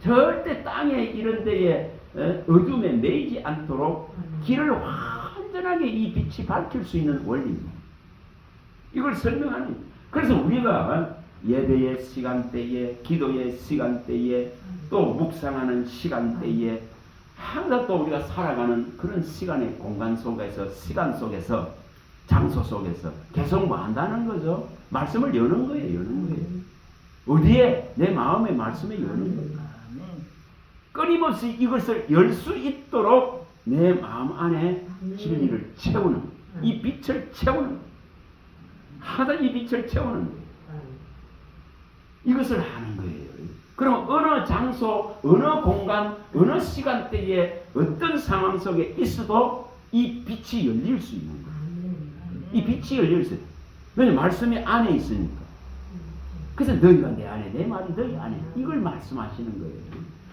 절대 땅에 이런 데에 어둠에 매이지 않도록 길을 완전하게 이 빛이 밝힐 수 있는 원리입니다. 이걸 설명하는. 그래서 우리가 예배의 시간대에, 기도의 시간대에, 또 묵상하는 시간대에 항상 또 우리가 살아가는 그런 시간의 공간 속에서, 시간 속에서, 장소 속에서 계속 뭐 한다는 거죠? 말씀을 여는 거예요, 여는 거예요. 어디에? 내 마음의 말씀에 여는 거예요. 끊임없이 이것을 열 수 있도록 내 마음 안에 진리를 채우는, 이 빛을 채우는, 하다 이 빛을 채우는 거예요. 이것을 하는 거예요. 그럼 어느 장소, 어느 공간, 어느 시간대에 어떤 상황 속에 있어도 이 빛이 열릴 수 있는 거예요. 이 빛이 열릴 수 있어요. 왜냐하면 말씀이 안에 있으니까. 그래서 너희가 내 안에, 내 말이 너희 안에, 이걸 말씀하시는 거예요.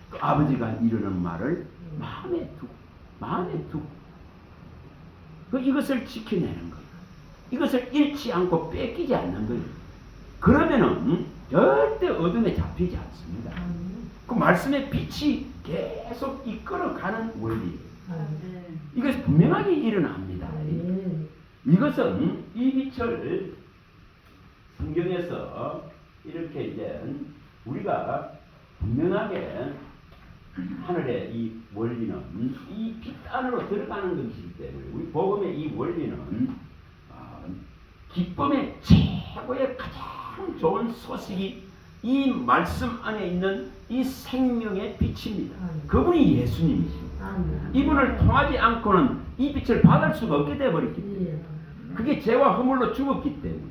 또 아버지가 이르는 말을 마음에 두고 이것을 지켜내는 거예요. 이것을 잃지 않고 뺏기지 않는 거예요. 그러면은 절대 어둠에 잡히지 않습니다. 그 말씀의 빛이 계속 이끌어가는 원리예요. 이것이 분명하게 일어납니다. 이것은 이 빛을 성경에서 이렇게 이제 우리가 분명하게 하늘의 이 원리는 이 빛 안으로 들어가는 것이기 때문에 우리 복음의 이 원리는 기쁨의 최고의 가장 좋은 소식이 이 말씀 안에 있는 이 생명의 빛입니다. 그분이 예수님이십니다. 이분을 통하지 않고는 이 빛을 받을 수가 없게 되어버렸기 때문에 그게 죄와 허물로 죽었기 때문에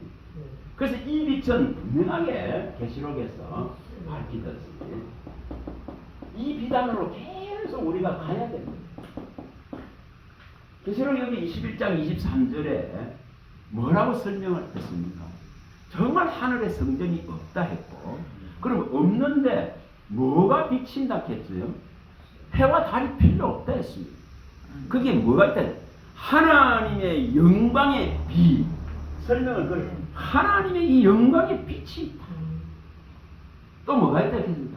그래서 이 빛은 분명하게 계시록에서 밝혀졌습니다. 이 빛 안으로 계속 우리가 가야 됩니다. 계시록 여기 21장 23절에 뭐라고 설명을 했습니까? 정말 하늘에 성전이 없다 했고 그럼 없는데 뭐가 비친다 했어요? 해와 달이 필요 없다 했습니다. 그게 뭐가 있다? 하나님의 영광의 빛. 설명을 그래. 하나님의 이 영광의 빛이 있다. 또 뭐가 있다 했습니까?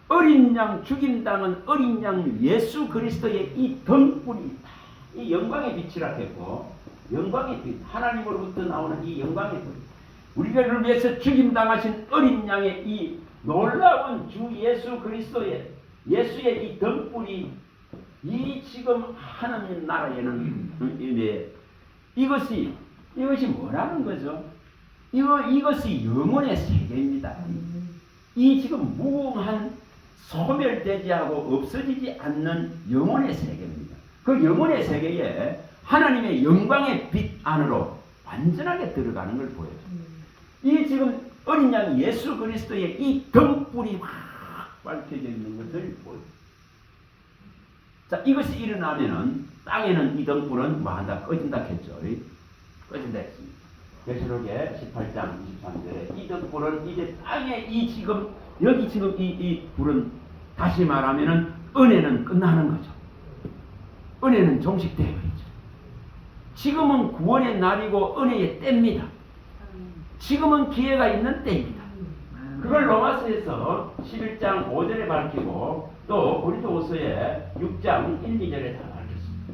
어린 양 죽임당한 어린 양 예수 그리스도의 이 등불이 있다. 이 영광의 빛이라 했고 영광의 빛, 하나님으로부터 나오는 이 영광의 빛, 우리를 위해서 죽임당하신 어린 양의 이 놀라운 주 예수 그리스도의 예수의 이 등불이 이 지금 하나님 나라에는 이것이 뭐라는 거죠? 이것이 영혼의 세계입니다. 이 지금 무궁한 소멸되지 않고 없어지지 않는 영혼의 세계입니다. 그 영혼의 세계에 하나님의 영광의 빛 안으로 완전하게 들어가는 걸 보여줍니다. 이 지금 어린 양 예수 그리스도의 이 등불이 확 밝혀져 있는 것을 보여줍니다. 자, 이것이 일어나면은 땅에는 이 등불은 뭐한다? 꺼진다 했죠. 꺼진다 했습니다. 계시록의 18장 23절에 이 등불은 이제 땅에 이 지금 여기 지금 이 불은 다시 말하면은 은혜는 끝나는 거죠. 은혜는 종식되어 버리죠. 지금은 구원의 날이고 은혜의 때입니다. 지금은 기회가 있는 때입니다. 그걸 로마서에서 11장 5절에 밝히고 또 고린도후서에 6장 1, 2절에 다 밝혔습니다.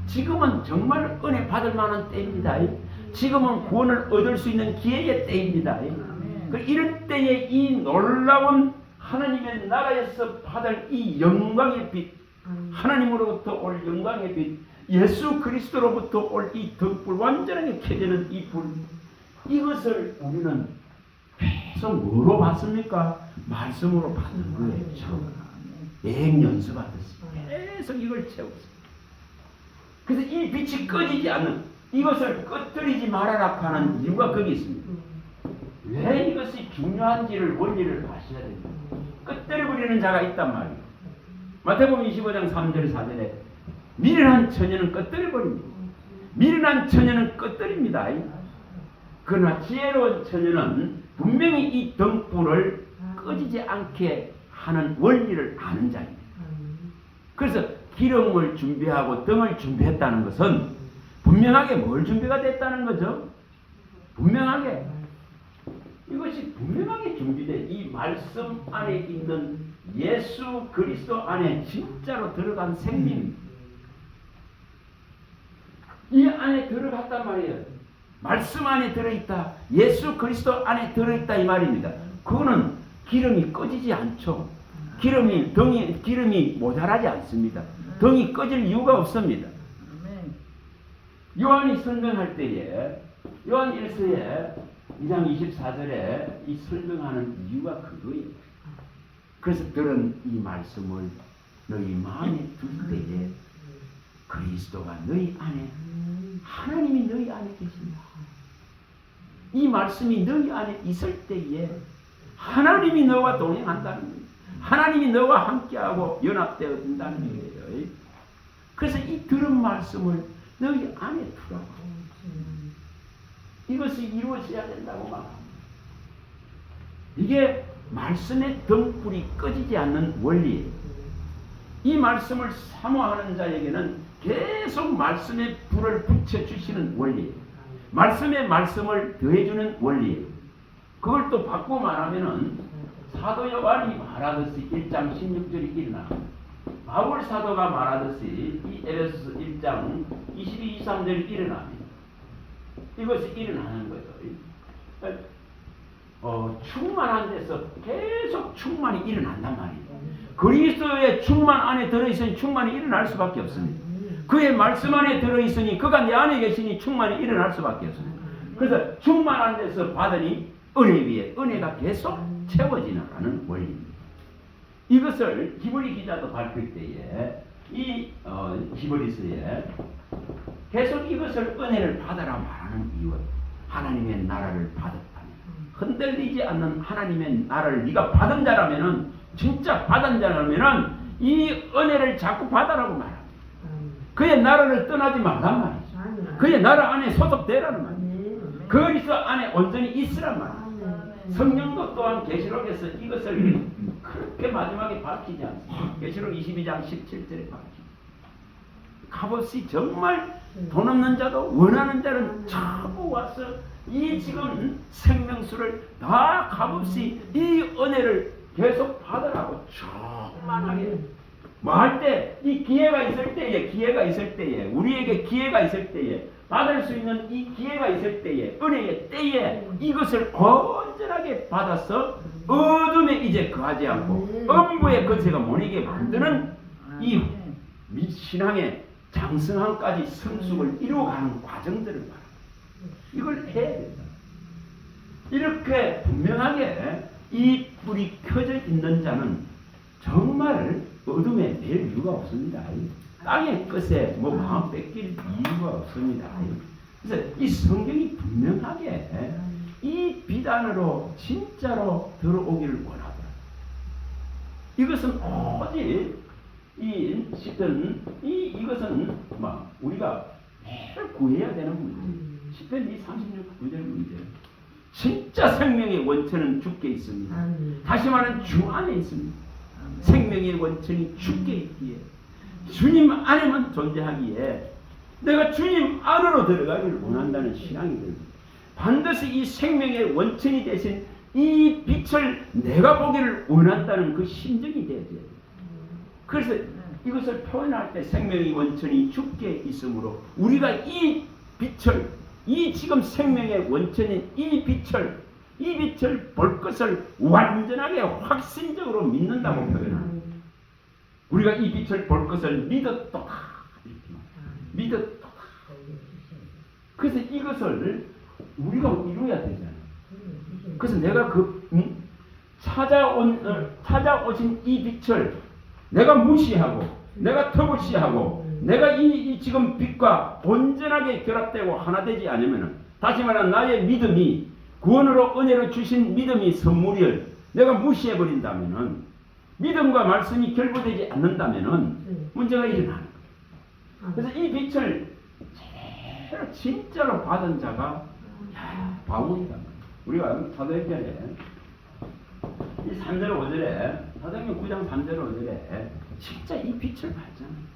지금은 정말 은혜 받을 만한 때입니다. 지금은 구원을 얻을 수 있는 기회의 때입니다. 이런 때에 이 놀라운 하나님의 나라에서 받을 이 영광의 빛, 하나님으로부터 올 영광의 빛, 예수 그리스도로부터 올 이 등불, 완전하게 켜지는 이 불, 이것을 우리는 계속 뭐로 받습니까? 말씀으로 받는 거예요. 매행 연습하듯이 계속 이걸 채웠습니다. 그래서 이 빛이 꺼지지 않는, 이것을 꺼뜨리지 말아라 하는 이유가 거기 있습니다. 왜 이것이 중요한지를 원리를 아셔야 됩니다. 꺼뜨려버리는 자가 있단 말이에요. 마태복음 25장 3절 4절에 미련한 처녀는 꺼뜨려버립니다. 미련한 처녀는 꺼뜨립니다. 그러나 지혜로운 처녀는 분명히 이 등불을 꺼지지 않게 하는 원리를 아는 자입니다. 그래서 기름을 준비하고 등을 준비했다는 것은 분명하게 뭘 준비가 됐다는 거죠? 분명하게 이것이 분명하게 준비된 이 말씀 안에 있는 예수 그리스도 안에 진짜로 들어간 생명입니다. 이 안에 들어갔단 말이에요. 말씀 안에 들어있다. 예수 그리스도 안에 들어있다 이 말입니다. 그거는 기름이 꺼지지 않죠. 기름이 모자라지 않습니다. 등이 꺼질 이유가 없습니다. 요한이 설명할 때에 요한 1서에 2장 24절에 이 설명하는 이유가 그거예요. 그래서 들은 이 말씀을 너희 마음에 둘 때에 그리스도가 너희 안에, 하나님이 너희 안에 계신다. 이 말씀이 너희 안에 있을 때에 하나님이 너와 동행한다는 거예요. 하나님이 너와 함께하고 연합되어진다는 얘기예요. 그래서 이 들은 말씀을 너희 안에 두라고. 이것이 이루어져야 된다고 말합니다. 이게 말씀의 등불이 꺼지지 않는 원리예요. 이 말씀을 사모하는 자에게는 계속 말씀의 불을 붙여주시는 원리예요. 말씀에 말씀을 더해주는 원리예요. 그걸 또 바꾸고 말하면은 사도 요한이 말하듯이 1장 16절이 일어나. 바울 사도가 말하듯이 이 에베소서 1장 22, 23절이 일어납니다. 이것이 일어나는 거예요. 충만한 데서 계속 충만이 일어난단 말이에요. 그리스도의 충만 안에 들어있으니 충만이 일어날 수밖에 없습니다. 그의 말씀 안에 들어있으니 그가 내 안에 계시니 충만이 일어날 수밖에 없습니다. 그래서 충만한 데서 받으니 은혜 위에 은혜가 계속 채워지나가는 원리입니다. 이것을 히브리 기자도 밝힐 때에 이 히브리서에 계속 이것을 은혜를 받아라 말하는 이유는 하나님의 나라를 받았다면 흔들리지 않는 하나님의 나라를 네가 받은 자라면은 진짜 받은 자라면은 이 은혜를 자꾸 받아라고 말합니다. 그의 나라를 떠나지 말란 말이죠. 그의 나라 안에 소속되라는 말이죠. 그리스도 안에 온전히 있으란 말이죠. 성령도 또한 계시록에서 이것을 그렇게 마지막에 밝히지 않습니다. 계시록 22장 17절에 밝히죠. 값없이 정말 돈 없는 자도 원하는 자는 전부 와서 이 지금 생명수를 다 값없이 이 은혜를 계속 받으라고 충만하게 뭐 할 때 이 기회가 있을 때에 우리에게 기회가 있을 때에 받을 수 있는 이 기회가 있을 때에 은혜의 때에 이것을 온전하게 받아서 어둠에 이제 거하지 않고 음부의 권세가 못 이기게 만드는 이 신앙의 장성함까지 성숙을 이루어가는 과정들을 말합니다. 이걸 해야 된다. 이렇게 분명하게 이 불이 켜져 있는 자는 정말 어둠에 낼 이유가 없습니다. 땅의 끝에 뭐 마음 뺏길 이유가 없습니다. 그래서 이 성경이 분명하게 이 비단으로 진짜로 들어오기를 원하더라. 이것은 오직 이것은 막 우리가 매일 구해야 되는 문제. 시편 36, 9절 문제. 진짜 생명의 원천은 주께 있습니다. 다시 말하면 주 안에 있습니다. 생명의 원천이 주께 있기에 주님 안에만 존재하기에 내가 주님 안으로 들어가기를 원한다는 신앙이 됩니다. 반드시 이 생명의 원천이 되신 이 빛을 내가 보기를 원한다는 그 심정이 되어야 돼요. 그래서 이것을 표현할 때 생명의 원천이 주께 있으므로 우리가 이 빛을 이 지금 생명의 원천인 이 빛을 볼 것을 완전하게 확신적으로 믿는다고 표현합니다. 우리가 이 빛을 볼 것을 믿었다. 믿었다. 그래서 이것을 우리가 이루어야 되잖아요. 그래서 내가 찾아오신 이 빛을 내가 무시하고 내가 터부시하고 내가 이 지금 빛과 온전하게 결합되고 하나 되지 않으면 다시 말하면 나의 믿음이 구원으로 은혜로 주신 믿음이 선물을 내가 무시해버린다면 믿음과 말씀이 결부되지 않는다면 문제가 일어나는 거예요. 그래서 이 빛을 진짜로 받은 자가 바울이다. 우리가 사도행전에 이 3절 5절에 사도행전 9장 3절 5절에 진짜 이 빛을 봤잖아요.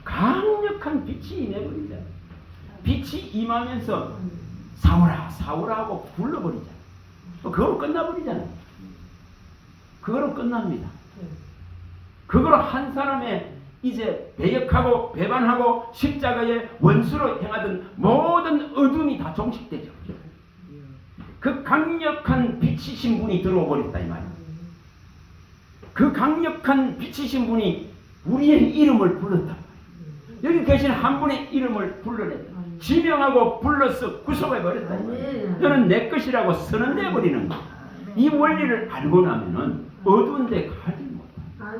강력한 빛이 임해버리잖아요. 빛이 임하면서 사울아 사울아 하고 불러버리잖아요. 그거로 끝나버리잖아요. 그거로 끝납니다. 그거로 한 사람의 이제 배역하고 배반하고 십자가의 원수로 행하던 모든 어둠이 다 종식되죠. 그 강력한 빛이신 분이 들어와 버렸다 이 말이에요. 그 강력한 빛이신 분이 우리의 이름을 불렀다. 여기 계신 한 분의 이름을 불러냈다. 지명하고 불러서 구속해버렸다. 너는 내 것이라고 선언돼버리는 거야. 이 원리를 알고 나면은 어두운 데 가지 못한다.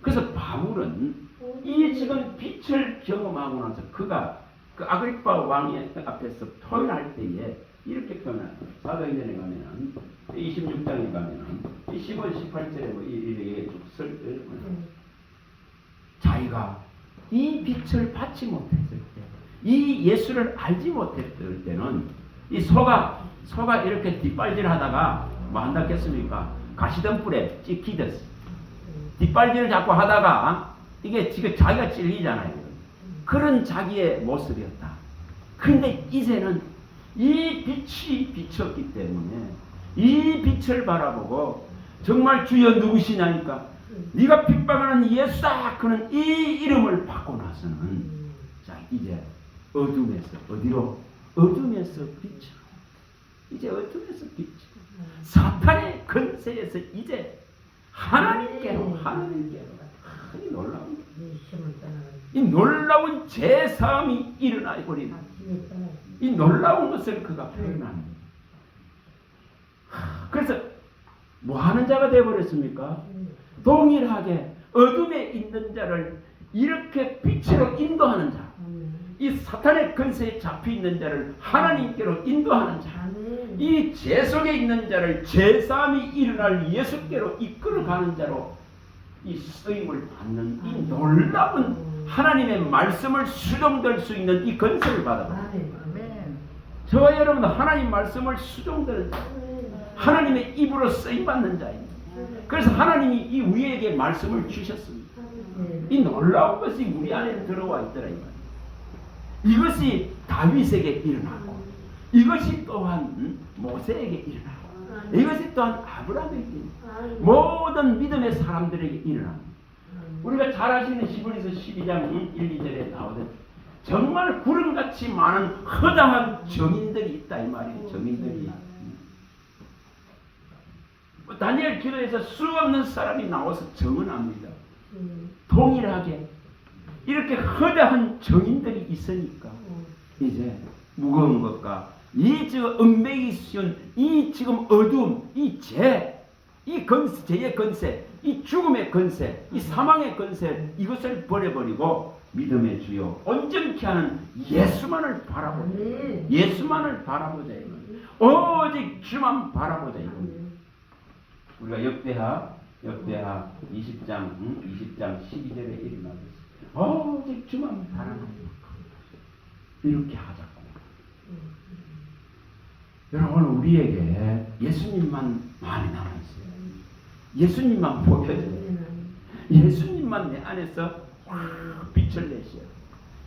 그래서 바울은 이 지금 빛을 경험하고 나서 그가 그 아그리파 왕의 앞에서 토론할 때에 이렇게 표현해요. 사도행전에 가면은 26장에 가면은 15, 18절에 뭐 이렇게 쭉 자기가 이 빛을 받지 못했을 때, 이 예수를 알지 못했을 때는 이 소가 이렇게 뒷발질하다가 뭐 한다겠습니까? 가시덤불에 찍히듯이 뒷발질을 자꾸 하다가 이게 지금 자기가 찔리잖아요. 그런 자기의 모습이었다. 근데 이제는 이 빛이 비쳤기 때문에 이 빛을 바라보고 정말 주여 누구시냐니까 네가 핍박하는 예수다. 그는 이 이름을 받고 나서는 자 이제 어둠에서 어디로? 어둠에서 빛으로. 이제 어둠에서 빛. 사탄의 권세에서 이제 하나님께로. 이 놀라운 이 놀라운 제사함이 일어나 버리는 이 놀라운 것을 그가 표현합니다. 그래서 뭐 하는 자가 되어버렸습니까? 동일하게 어둠에 있는 자를 이렇게 빛으로 인도하는 자, 이 사탄의 권세에 잡혀있는 자를 하나님께로 인도하는 자, 이 죄 속에 있는 자를 제사함이 일어날 예수께로 이끌어가는 자로 이 쓰임을 받는 이 놀라운 하나님의 말씀을 수종될 수 있는 이 권세를 받아요. 저와 여러분도 하나님 말씀을 수종될 하나님의 입으로 쓰임받는 자입니다. 그래서 하나님이 이 우리에게 말씀을 주셨습니다. 이 놀라운 것이 우리 안에 들어와 있더라 이 말이에요. 이것이 다윗에게 일어나고 이것이 또한 모세에게 일어나고 이것이 또한 아브라함에게 일어나고 모든 믿음의 사람들에게 일어납니다. 우리가 잘 아시는 히브리서 12장 1, 2절에 나오듯 정말 구름같이 많은 허다한 정인들이 있다 이 말이에요. 정인들이 다니엘 기도에서 수 없는 사람이 나와서 증언합니다. 동일하게 이렇게 허다한 정인들이 있으니까 이제 무거운 것과 이 지금 얽매기 쉬운 이 지금 어둠, 이 죄, 이 건세, 죄의 건세, 이 죽음의 건세, 이 사망의 건세 이것을 버려버리고 믿음의 주요 온전케 하는 예수만을 바라보자. 예수만을 바라보자. 오직 주만 바라보자. 우리가 역대하 20장 12절에 일어나듯이 오직 주만 바라보자. 이렇게 하자고. 여러분 우리에게 예수님만 많이 남아있어요. 예수님만 보여줘요. 예수님만 내 안에서 빛을 내셔요.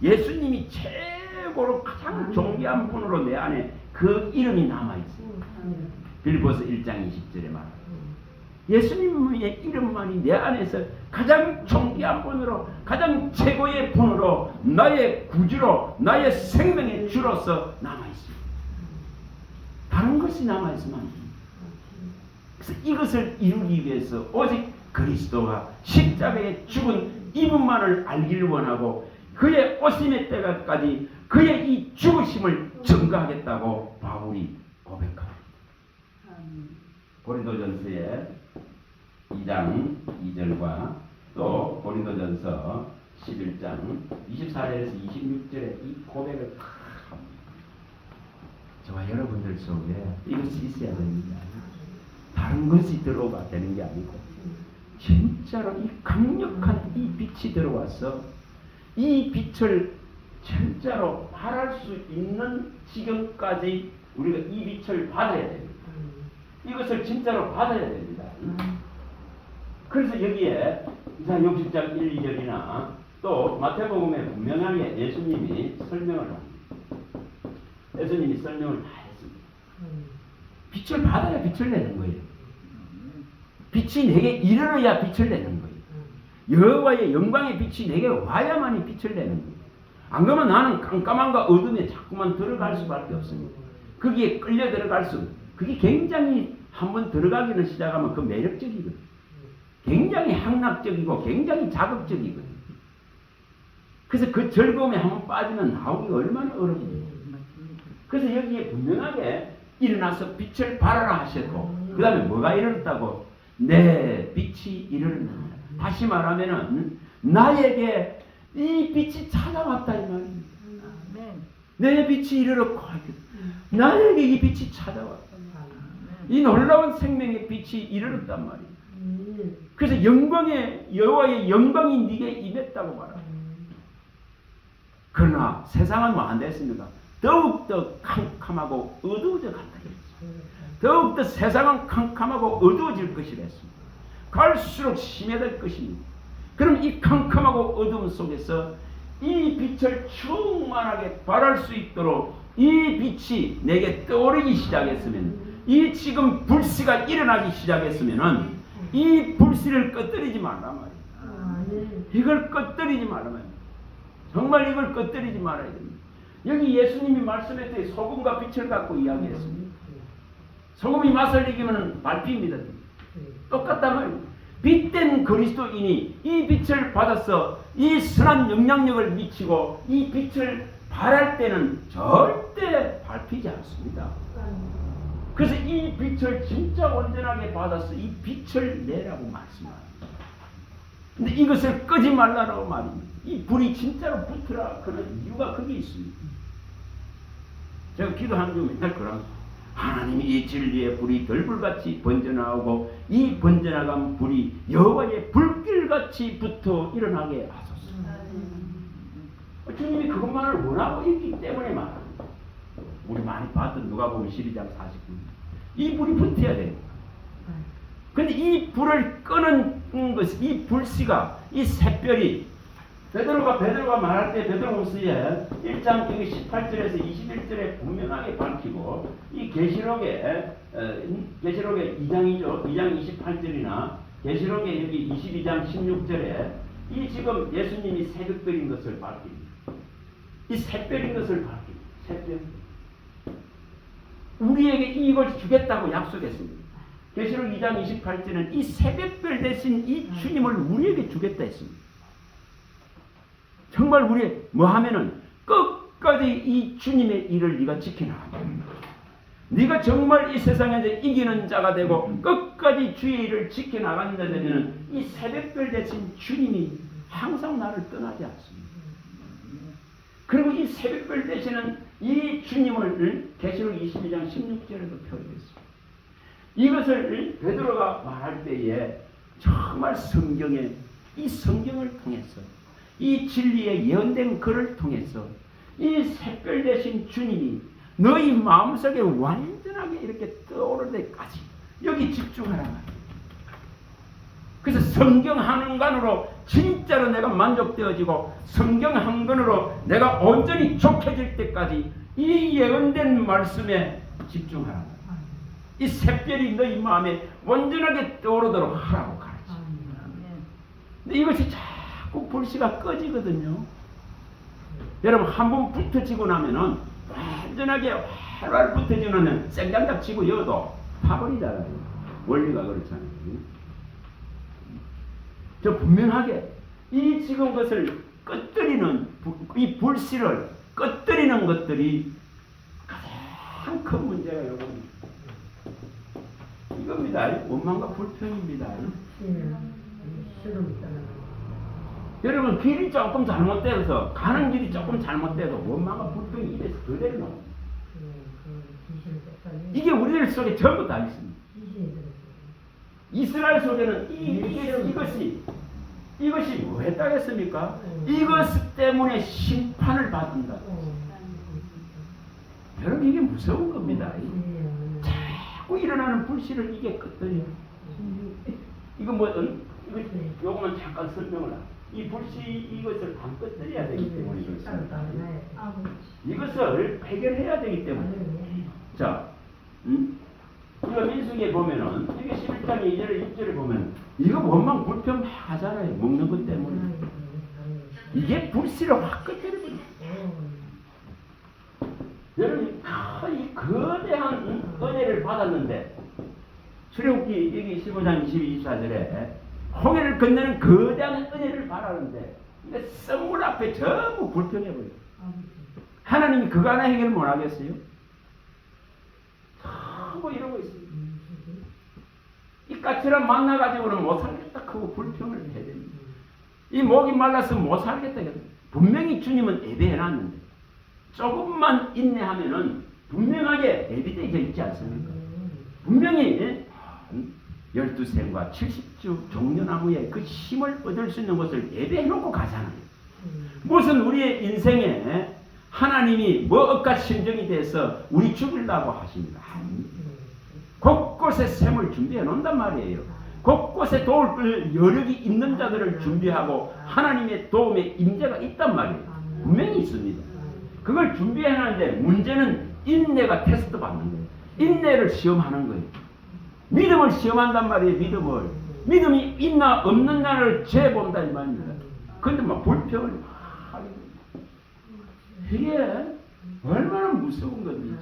예수님이 최고로 가장 존귀한 분으로 내 안에 그 이름이 남아있어요. 빌보서 1장 20절에 말합니다. 예수님의 이름만이 내 안에서 가장 존귀한 분으로 가장 최고의 분으로 나의 구주로 나의 생명의 주로서 남아있습니다. 다른 것이 남아있으면 안 됩니다. 그래서 이것을 이루기 위해서 오직 그리스도가 십자가에 죽은 이분만을 알기를 원하고 그의 오심의 때까지 그의 이 죽으심을 증거하겠다고 바울이 고백합니다. 고린도전서에 2장 2절과 또 고린도전서 11장 24절에서 26절에 이 고백을 합니다. 저와 여러분들 속에 이것이 있어야 됩니다. 다른 것이 들어오가 되는 게 아니고 진짜로 이 강력한 이 빛이 들어와서 이 빛을 진짜로 바랄 수 있는 지경까지 우리가 이 빛을 받아야 됩니다. 이것을 진짜로 받아야 됩니다. 그래서 여기에 이사야 60장 1, 2절이나 또 마태복음에 분명하게 예수님이 설명을 합니다. 예수님이 설명을 다 했습니다. 빛을 받아야 빛을 내는 거예요. 빛이 내게 이르러야 빛을 내는 거예요. 여호와의 영광의 빛이 내게 와야만이 빛을 내는 거예요. 안 그러면 나는 깜깜함과 어둠에 자꾸만 들어갈 수밖에 없습니다. 거기에 끌려 들어갈 수, 그게 굉장히 한번 들어가기는 시작하면 그 매력적이거든요. 굉장히 향락적이고 굉장히 자극적이거든요. 그래서 그 즐거움에 한번 빠지면 나오기가 얼마나 어려워요. 그래서 여기에 분명하게 일어나서 빛을 발하라 하셨고 그 다음에 뭐가 일어났다고? 내 빛이 일어났다. 다시 말하면은 나에게 이 빛이 찾아왔다 이 말입니다. 내 빛이 이르렀고 나에게 이 빛이 찾아왔단 말이야. 이 놀라운 생명의 빛이 이르렀단 말이야. 그래서 여호와의 영광이 네게 임했다고 말합니다. 그러나 세상은 뭐 안 됐습니까? 더욱더 캄캄하고 어두워져 간다 그랬어요. 더욱더 세상은 캄캄하고 어두워질 것이라 했습니다. 갈수록 심해질 것입니다. 그럼 이 캄캄하고 어두움 속에서 이 빛을 충만하게 발할 수 있도록 이 빛이 내게 떠오르기 시작했으면, 이 지금 불씨가 일어나기 시작했으면은 이 불씨를 꺼뜨리지 말란 말이야. 이걸 꺼뜨리지 말란 말이야. 정말 이걸 꺼뜨리지 말아야 됩니다. 여기 예수님이 말씀했듯이 소금과 빛을 갖고 이야기했습니다. 소금이 맛을 이기면 밟힙니다. 똑같단 말입니다. 빛된 그리스도인이 이 빛을 받아서 이 선한 영향력을 미치고 이 빛을 발할 때는 절대 밟히지 않습니다. 그래서 이 빛을 진짜 온전하게 받아서 이 빛을 내라고 말씀합니다. 근데 이것을 끄지 말라고 말입니다. 이 불이 진짜로 붙으라 그런 이유가 거기 있습니다. 제가 기도하는 중 맨날 그런, 하나님이 이 진리의 불이 들불같이 번져나오고 이 번져나간 불이 여호와의 불길같이 붙어 일어나게 하소서. 주님이 그것만을 원하고 있기 때문에 말합니다. 우리 많이 봤던 누가복음 12장 49절. 이 불이 붙어야 돼요. 근데 이 불을 끄는 것, 이 불씨가, 이 샛별이, 베드로가 말할 때 베드로후서에 1장 18절에서 21절에 분명하게 밝히고, 이 계시록에 2장이죠. 2장 28절이나 계시록에 여기 22장 16절에 이 지금 예수님이 새벽별인 것을 밝힙니다. 이 샛별인 것을 밝힙니다. 샛별. 우리에게 이걸 주겠다고 약속했습니다. 계시록 2장 28절은 이 새벽별 대신 이 주님을 우리에게 주겠다 했습니다. 정말 우리 뭐 하면은 끝까지 이 주님의 일을 네가 지켜나가야 됩니다. 네가 정말 이 세상에서 이기는 자가 되고 끝까지 주의 일을 지켜나가는 자 되면은 이 새벽별 대신 주님이 항상 나를 떠나지 않습니다. 그리고 이 새벽별 대신은 이 주님을 계시록 22장 16절에도 표현했습니다. 이것을 베드로가 말할 때에 정말 성경에, 이 성경을 통해서, 이 진리의 예언된 글을 통해서 이 샛별 되신 주님이 너희 마음속에 완전하게 이렇게 떠오를 때까지 여기 집중하라 말이에요. 그래서 성경 한 권으로 진짜로 내가 만족되어지고 성경 한 권으로 내가 온전히 족해질 때까지 이 예언된 말씀에 집중하라. 이 샛별이 너희 마음에 완전하게 떠오르도록 하라고 가르칩니다. 근데 이것이 자꾸 불씨가 꺼지거든요. 여러분 한 번 붙어지고 나면은 완전하게 활활 붙어지고 나면 생장작 치고 여도 파버리잖아요. 원리가 그렇잖아요. 저 분명하게 이 지금 것을 꺼뜨리는, 이 불씨를 꺼뜨리는 것들이 가장 큰 문제가 요겁니다. 이겁니다. 원망과 불평입니다. 여러분 길이 조금 잘못돼서, 가는 길이 조금 잘못돼도 원망과 불평이 입에서 그대로 나옵니다. 이게 우리들 속에 전부 다 있습니다. 이스라엘 속에는 이것이 뭐 했다겠습니까? 이것 때문에 심판을 받는다. 여러분 이게 무서운 겁니다. 자꾸 일어나는 불씨를 이게 끄떡이요. 이거 요거만 잠깐 설명을 하고, 이 불씨 이것을 다 끄떡여야 되기 때문에 그렇습니다. 이것을 해결해야 되기 때문에. 자, 우리가 민수기에 보면은 이게 11장 2절에 6절에 보면 이거 원망 불평 하잖아요. 먹는 것 때문에. 이게 불씨를 확 끄떡여버려요. 여러분 이 거대한 은혜를 받았는데, 출애굽기 여기 15장 22, 24절에 홍해를 건너는 거대한 은혜를 받았는데 이게 선물 앞에 전부 불평해버려요. 하나님이 그거 하나 해결 못 하겠어요? 전부 이러고 있습니다. 이 까칠한 만나가지고는 못 살겠다 하고 불평을 해야 됩니다. 이 목이 말라서 못 살겠다. 분명히 주님은 예배해놨는데 조금만 인내하면은 분명하게 에비데이가 있지 않습니까? 분명히 12생과 70주 종려나무에 그 힘을 얻을 수 있는 것을 예배해놓고 가잖아요. 무슨 우리의 인생에 하나님이 뭐 억까 심정이 돼서 우리 죽이려고 하십니다. 곳곳에 샘을 준비해 놓는단 말이에요. 곳곳에 도울 여력이 있는 자들을 준비하고 하나님의 도움의 임재가 있단 말이에요. 분명히 있습니다. 그걸 준비해 놨는데 문제는 인내가 테스트 받는 거예요. 인내를 시험하는 거예요. 믿음을 시험한단 말이에요. 믿음이 있나 없느냐를 재본다 이 말입니다. 근데 막 불평을 이게 얼마나 무서운 건지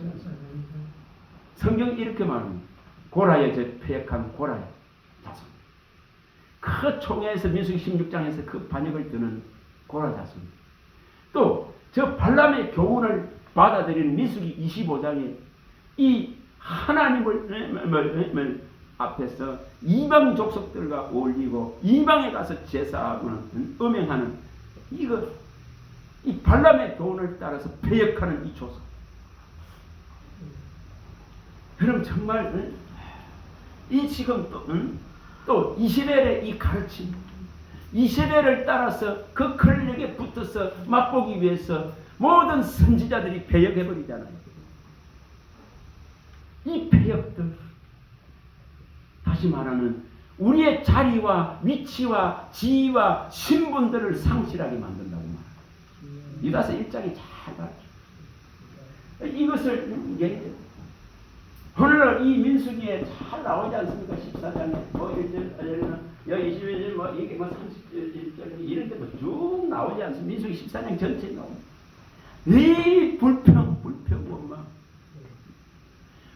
성경이 이렇게 말합니다. 고라의 저 패역한 고라의 자손. 그 총회에서 민수기 16장에서 그 반역을 드는 고라 자손. 또 저 발람의 교훈을 받아들이는 민수기 25장에 이 하나님을 앞에서 이방 족속들과 어울리고 이방에 가서 제사하고는 음행하는 이 발람의 교훈을 따라서 배역하는 이 조상. 그럼 정말 이 지금 또 이스라엘의 이 가르침, 이스라엘을 따라서 그 권력에 붙어서 맛보기 위해서 모든 선지자들이 배역해버리잖아요. 이 배역들, 다시 말하는 우리의 자리와 위치와 지위와 신분들을 상실하게 만든다고 말합니다. 유다서 1장이 잘 가르쳐. 이것을 오늘 이 민수기에 잘 나오지 않습니까? 14장에 뭐 1절, 여기 21절, 뭐 이게 뭐 31절 이런 데도 쭉 나오지 않습니까? 민수기 14장 전체에 나옵니다. 이 불평, 원망.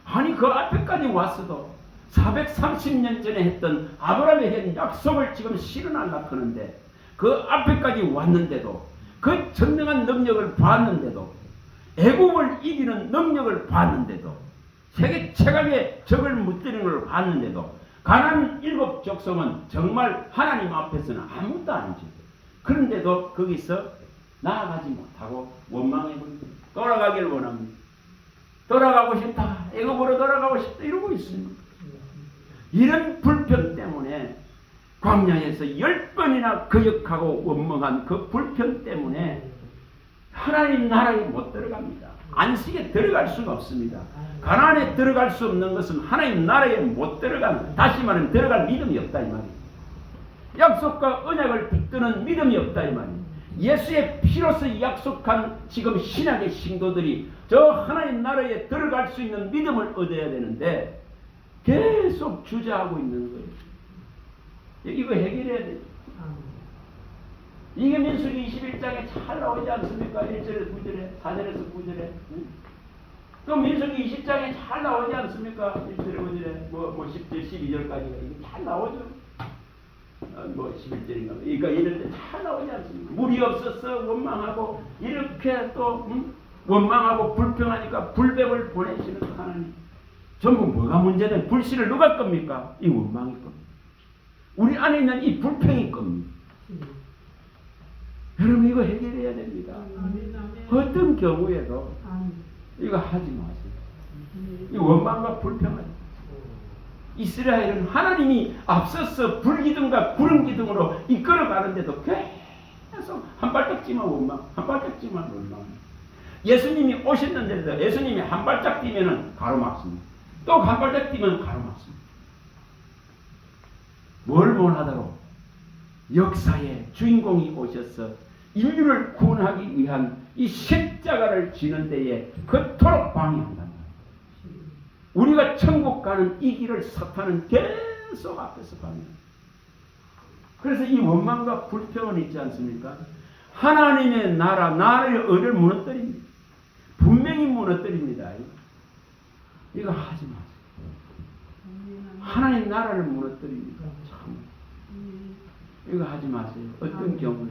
아니 그 앞에까지 왔어도 430년 전에 했던 아브라함에게 약속을 지금 실현하려고 하는데 그 앞에까지 왔는데도 그 전능한 능력을 봤는데도 애굽을 이기는 능력을 봤는데도 세계 최강의 적을 무찌르는 걸 봤는데도 가나안 7 족속은 정말 하나님 앞에서는 아무것도 아니지. 그런데도 거기서 나아가지 못하고 원망해버리고 돌아가기를 원합니다. 돌아가고 싶다. 애굽으로 돌아가고 싶다. 이러고 있습니다. 이런 불평 때문에 광야에서 10번이나 거역하고 원망한 그 불평 때문에 하나님 나라에 못 들어갑니다. 안식에 들어갈 수가 없습니다. 가나안에 들어갈 수 없는 것은 하나님 나라에 못 들어가는, 다시 말하면 들어갈 믿음이 없다 이 말이에요. 약속과 언약을 붙드는 믿음이 없다 이 말이에요. 예수의 피로서 약속한 지금 신약의 신도들이 저 하나님 나라에 들어갈 수 있는 믿음을 얻어야 되는데 계속 주저하고 있는 거예요. 이거 해결해야 돼요. 이게 민수기 21장에 잘 나오지 않습니까? 1절에서 9절에, 4절에서 9절에. 또 민수기 20장에 잘 나오지 않습니까? 1절에 5절에, 뭐 10절, 12절까지가 이게 잘 나오죠. 뭐 11절인가. 그러니까 이런 데 잘 나오지 않습니까? 물이 없어서 원망하고 이렇게 또 원망하고 불평하니까 불백을 보내시는 하나님. 전부 뭐가 문제된 불씨를 누가 겁니까? 이 원망일 겁니다. 우리 안에 있는 이 불평일 겁니다. 여러분 이거 해결해야 됩니다. 어떤 경우에도 이거 하지 마세요. 이 원망과 불평을. 이스라엘은 하나님이 앞서서 불기둥과 구름기둥으로 이끌어가는데도 계속 한 발짝지만 원망, 한 발짝지만 원망. 예수님이 오셨는데도 예수님이 한 발짝 뛰면은 가로막습니다. 또 한 발짝 뛰면 가로막습니다. 뭘 원하다로 역사의 주인공이 오셔서 인류를 구원하기 위한 이 십자가를 지는 데에 그토록 방해한다. 우리가 천국 가는 이 길을 사탄은 계속 앞에서 방해합니다. 그래서 이 원망과 불평은 있지 않습니까? 하나님의 나라를 무너뜨립니다. 분명히 무너뜨립니다. 이거 하지 마세요. 하나님 나라를 무너뜨립니다. 참. 이거 하지 마세요. 어떤 경우에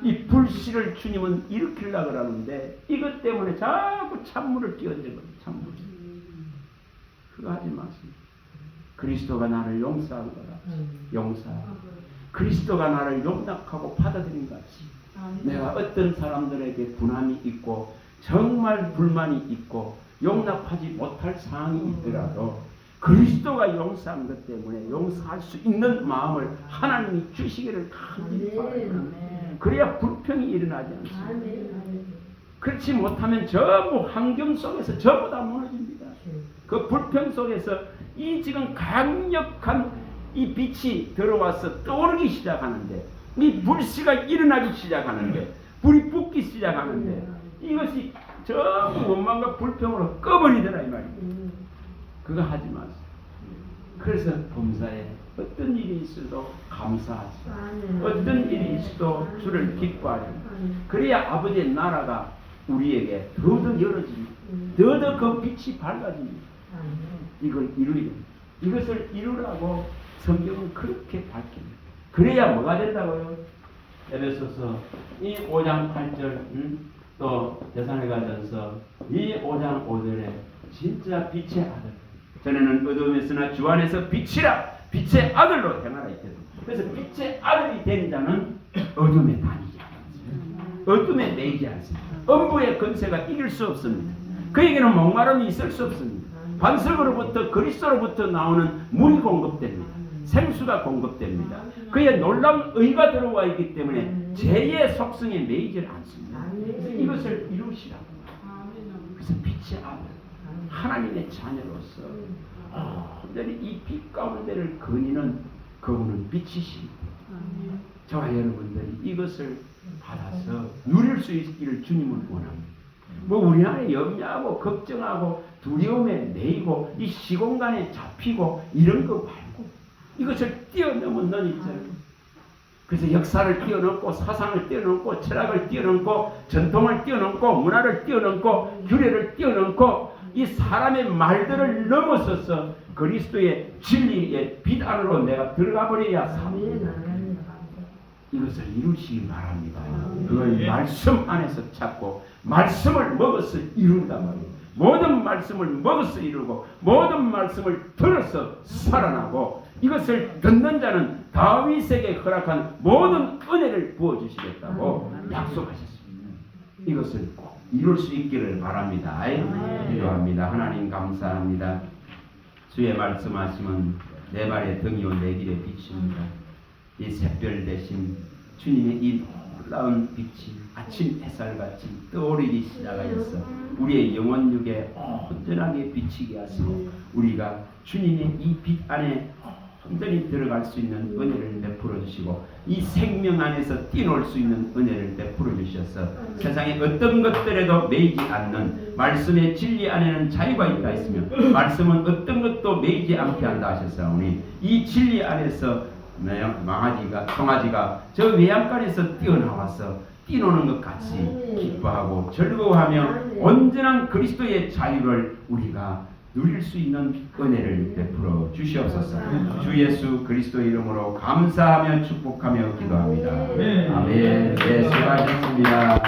이 불씨를 주님은 일으키려고 하는데 이것 때문에 자꾸 찬물을 끼얹어버려요. 찬물. 그거 하지 마세요. 그리스도가 나를 용서한 거라. 용서하고 그리스도가 나를 용납하고 받아들인 것 같이 내가 어떤 사람들에게 분함이 있고 정말 불만이 있고 용납하지 못할 상황이 있더라도 그리스도가 용서한 것 때문에 용서할 수 있는 마음을 하나님이 주시기를 간절히 바랍니다. 그래야 불평이 일어나지 않습니다. 그렇지 못하면 전부 환경 속에서 전부 다 무너집니다. 그 불평 속에서 이 지금 강력한 이 빛이 들어와서 떠오르기 시작하는데, 이 불씨가 일어나기 시작하는데, 불이 붙기 시작하는데, 이것이 전부 원망과 불평으로 꺼버리더라 이 말이에요. 그거 하지 마세요. 그래서 범사에 어떤 일이 있어도 감사하시고, 어떤 일이 있어도 주를 기뻐하시고, 그래야 아버지의 나라가 우리에게 더더 열어집니다. 더더 그 빛이 밝아집니다. 이걸 이것을 이루라고 성경은 그렇게 밝힙니다. 그래야 뭐가 된다고요? 에베소서 이 5장 8절 또 데살로니가전서 이 5장 5절에 진짜 빛의 아들, 전에는 어둠에서나 주 안에서 빛이라, 빛의 아들로 행하라 했거든요. 그래서 빛의 아들이 된 자는 어둠에 다니지 않습니다. 어둠에 매이지 않습니다. 음부의 권세가 이길 수 없습니다. 그에게는 목마름이 있을 수 없습니다. 반석으로부터 그리스도로부터 나오는 물이 공급됩니다. 생수가 공급됩니다. 그의 놀라운 의가 들어와 있기 때문에 죄의 속성에 매이질 않습니다. 그래서 이것을 이루시라고. 그래서 빛의 아들, 하나님의 자녀로서 온전히 이 빛 가운데를 거니는 그분은 빛이십니다. 저와 여러분들이 이것을 받아서 누릴 수 있기를 주님은 원합니다. 뭐 우리 안에 염려하고 걱정하고 두려움에 매이고 이 시공간에 잡히고 이런 거 말고 이것을 뛰어넘은 넌 있잖아요. 그래서 역사를 뛰어넘고 사상을 뛰어넘고 철학을 뛰어넘고 전통을 뛰어넘고 문화를 뛰어넘고 규례를 뛰어넘고 이 사람의 말들을 넘어서서 그리스도의 진리의 빛 안으로 내가 들어가 버려야 삽니다. 이것을 이루시기 바랍니다. 그걸 말씀 안에서 찾고 말씀을 먹어서 이룬단 말이에요. 모든 말씀을 먹어서 이루고 모든 말씀을 들어서 살아나고 이것을 듣는 자는 다윗에게 허락한 모든 은혜를 부어주시겠다고 약속하셨습니다. 이것을 꼭 이룰 수 있기를 바랍니다. 기도합니다. 하나님 감사합니다. 주의 말씀하시면 내 발의 등이요 내 길의 빛입니다. 이 샛별 대신 주님의 이 놀라운 빛이 아침 햇살같이 떠오르기 시작하여서 우리의 영혼육에 온전하게 비치게 하시고 우리가 주님의 이 빛 안에 온전히 들어갈 수 있는 은혜를 베풀어 주시고 이 생명 안에서 뛰놀 수 있는 은혜를 베풀어 주셔서 세상의 어떤 것들에도 매이지 않는 말씀의 진리 안에는 자유가 있다 했으며 말씀은 어떤 것도 매이지 않게 한다 하셨사오니 이 진리 안에서 송아지가 저 외양간에서 뛰어나와서 뛰노는 것 같이 기뻐하고 즐거워하며 온전한 그리스도의 자유를 우리가 누릴 수 있는 은혜를 베풀어 주시옵소서. 주 예수 그리스도 이름으로 감사하며 축복하며 기도합니다. 아멘. 네, 수고하셨습니다.